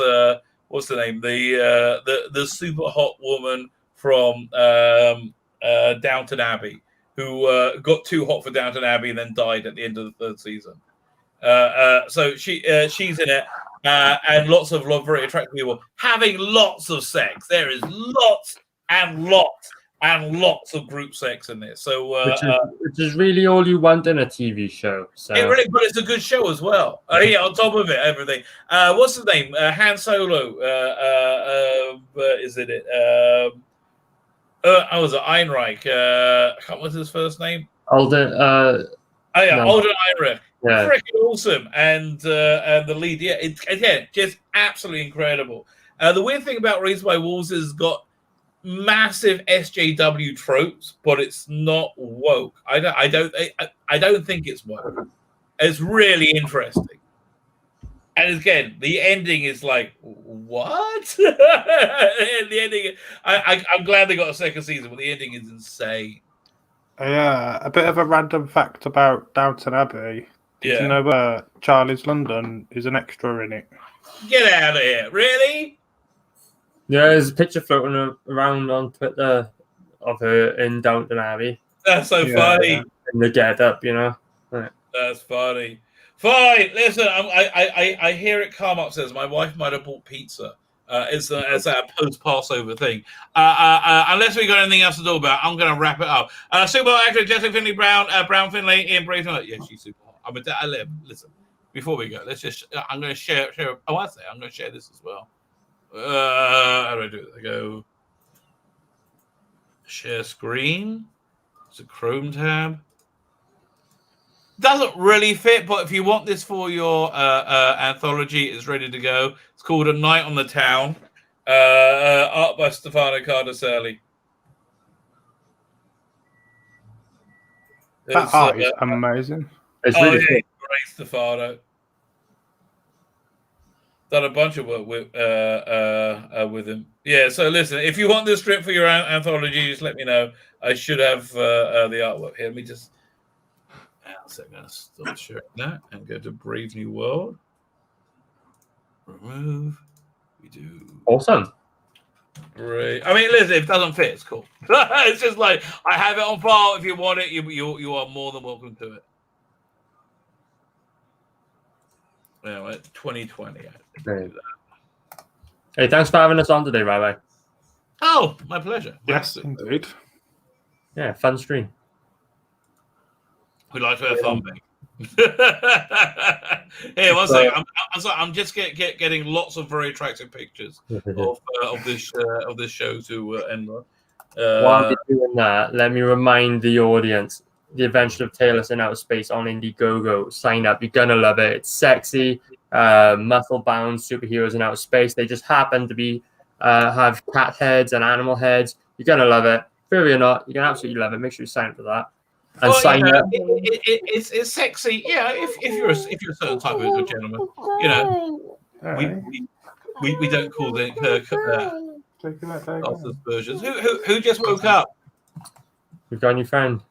S1: what's the name? The super hot woman from Downton Abbey, who got too hot for Downton Abbey and then died at the end of the third season. So she's in it, and lots of very attractive people having lots of sex. There is lots and lots of group sex in this. So
S2: which is really all you want in a TV show. So
S1: but it's a good show as well. On top of it, everything. What's his name? Han Solo. Is it? Was it Einreich? What's his first name?
S2: Alden.
S1: Alden Einreich.
S2: Yeah.
S1: Freaking awesome, and the lead, it's just absolutely incredible. The weird thing about Raised by Wolves is it's got massive SJW tropes, but it's not woke. I don't think it's woke. It's really interesting. And again, the ending is like, what? The ending. I'm glad they got a second season, but the ending is insane.
S3: Yeah, a bit of a random fact about Downton Abbey. Did you know Charlie's London is an extra in it?
S1: Get out of here! Really?
S2: Yeah, there's a picture floating around on Twitter of her in Downton Abbey.
S1: That's so funny.
S2: Yeah. In the get up, Right.
S1: That's funny. Fine. Listen, I hear it come upstairs. My wife might have bought pizza. It's a post-Passover thing. Unless we got anything else to talk about, I'm going to wrap it up. Super hot actress Jessica Finley Brown, Brown Finley in Brave New World. Yeah, she's super hot. Listen, before we go, I'm going to share. I'm going to share this as well. How do I do it? I go share screen. It's a Chrome tab. Doesn't really fit, but if you want this for your anthology, it's ready to go. It's called A Night on the Town. Art by Stefano Cardacelli.
S3: That art is amazing.
S2: It's really cool.
S1: Great Stefano. Done a bunch of work with him. Yeah, so listen, if you want this strip for your anthology, just let me know. I should have the artwork here. Let me just stop sharing that and go to Brave New World. Remove. We do.
S2: Awesome.
S1: Great. I mean, listen, if it doesn't fit, it's cool. It's just like I have it on file. If you want it, you are more than welcome to it. Yeah, 2020.
S2: Hey, thanks for having us on today, Rabbi.
S1: Oh, my pleasure.
S3: Yes, indeed.
S2: Yeah, fun stream.
S1: We like to have fun, mate. Hey, one second. I'm just getting lots of very attractive pictures of this show to end on.
S2: While you're doing that, let me remind the audience: the Adventure of Taylors in Outer Space on Indiegogo. Sign up; you're gonna love it. It's sexy, muscle-bound superheroes in outer space. They just happen to be have cat heads and animal heads. You're gonna love it. Fear or not, you're gonna absolutely love it. Make sure you sign up for that. And sign up.
S1: It's sexy, yeah. If you're a certain type of gentleman, you know, we don't call the versions. Who just woke up?
S2: We've got a new friend.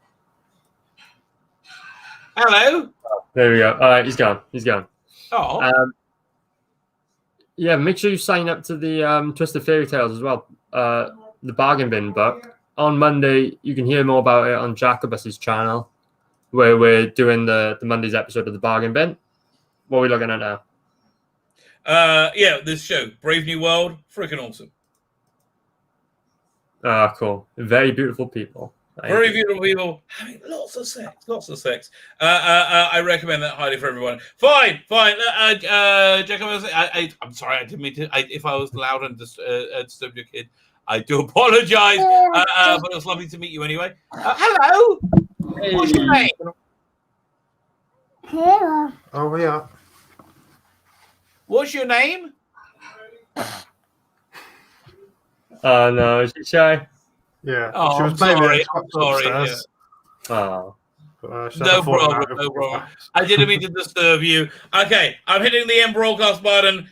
S1: Hello.
S2: There we go. All right, he's gone. He's gone.
S1: Oh.
S2: Yeah, make sure you sign up to the Twisted Fairy Tales as well. The Bargain Bin book. On Monday, you can hear more about it on Jacobus's channel, where we're doing the Monday's episode of the Bargain Bin. What are we looking at now?
S1: Yeah, this show, Brave New World, freaking awesome.
S2: Ah, cool. Very beautiful people.
S1: Very beautiful people having lots of sex. I recommend that highly for everyone. Fine. Jacobus, I'm sorry, I didn't mean to. If I was loud and disturbed your kid, I do apologize. But it was lovely to meet you anyway. Hello. Hey. What's your name?
S3: Hello. Oh, yeah.
S1: What's your name?
S2: Oh, no. Is she shy?
S3: Yeah.
S1: Oh,
S3: she was
S1: sorry.
S3: upstairs.
S2: Yeah. Oh.
S1: No problem. I didn't mean to disturb you. Okay, I'm hitting the end broadcast button.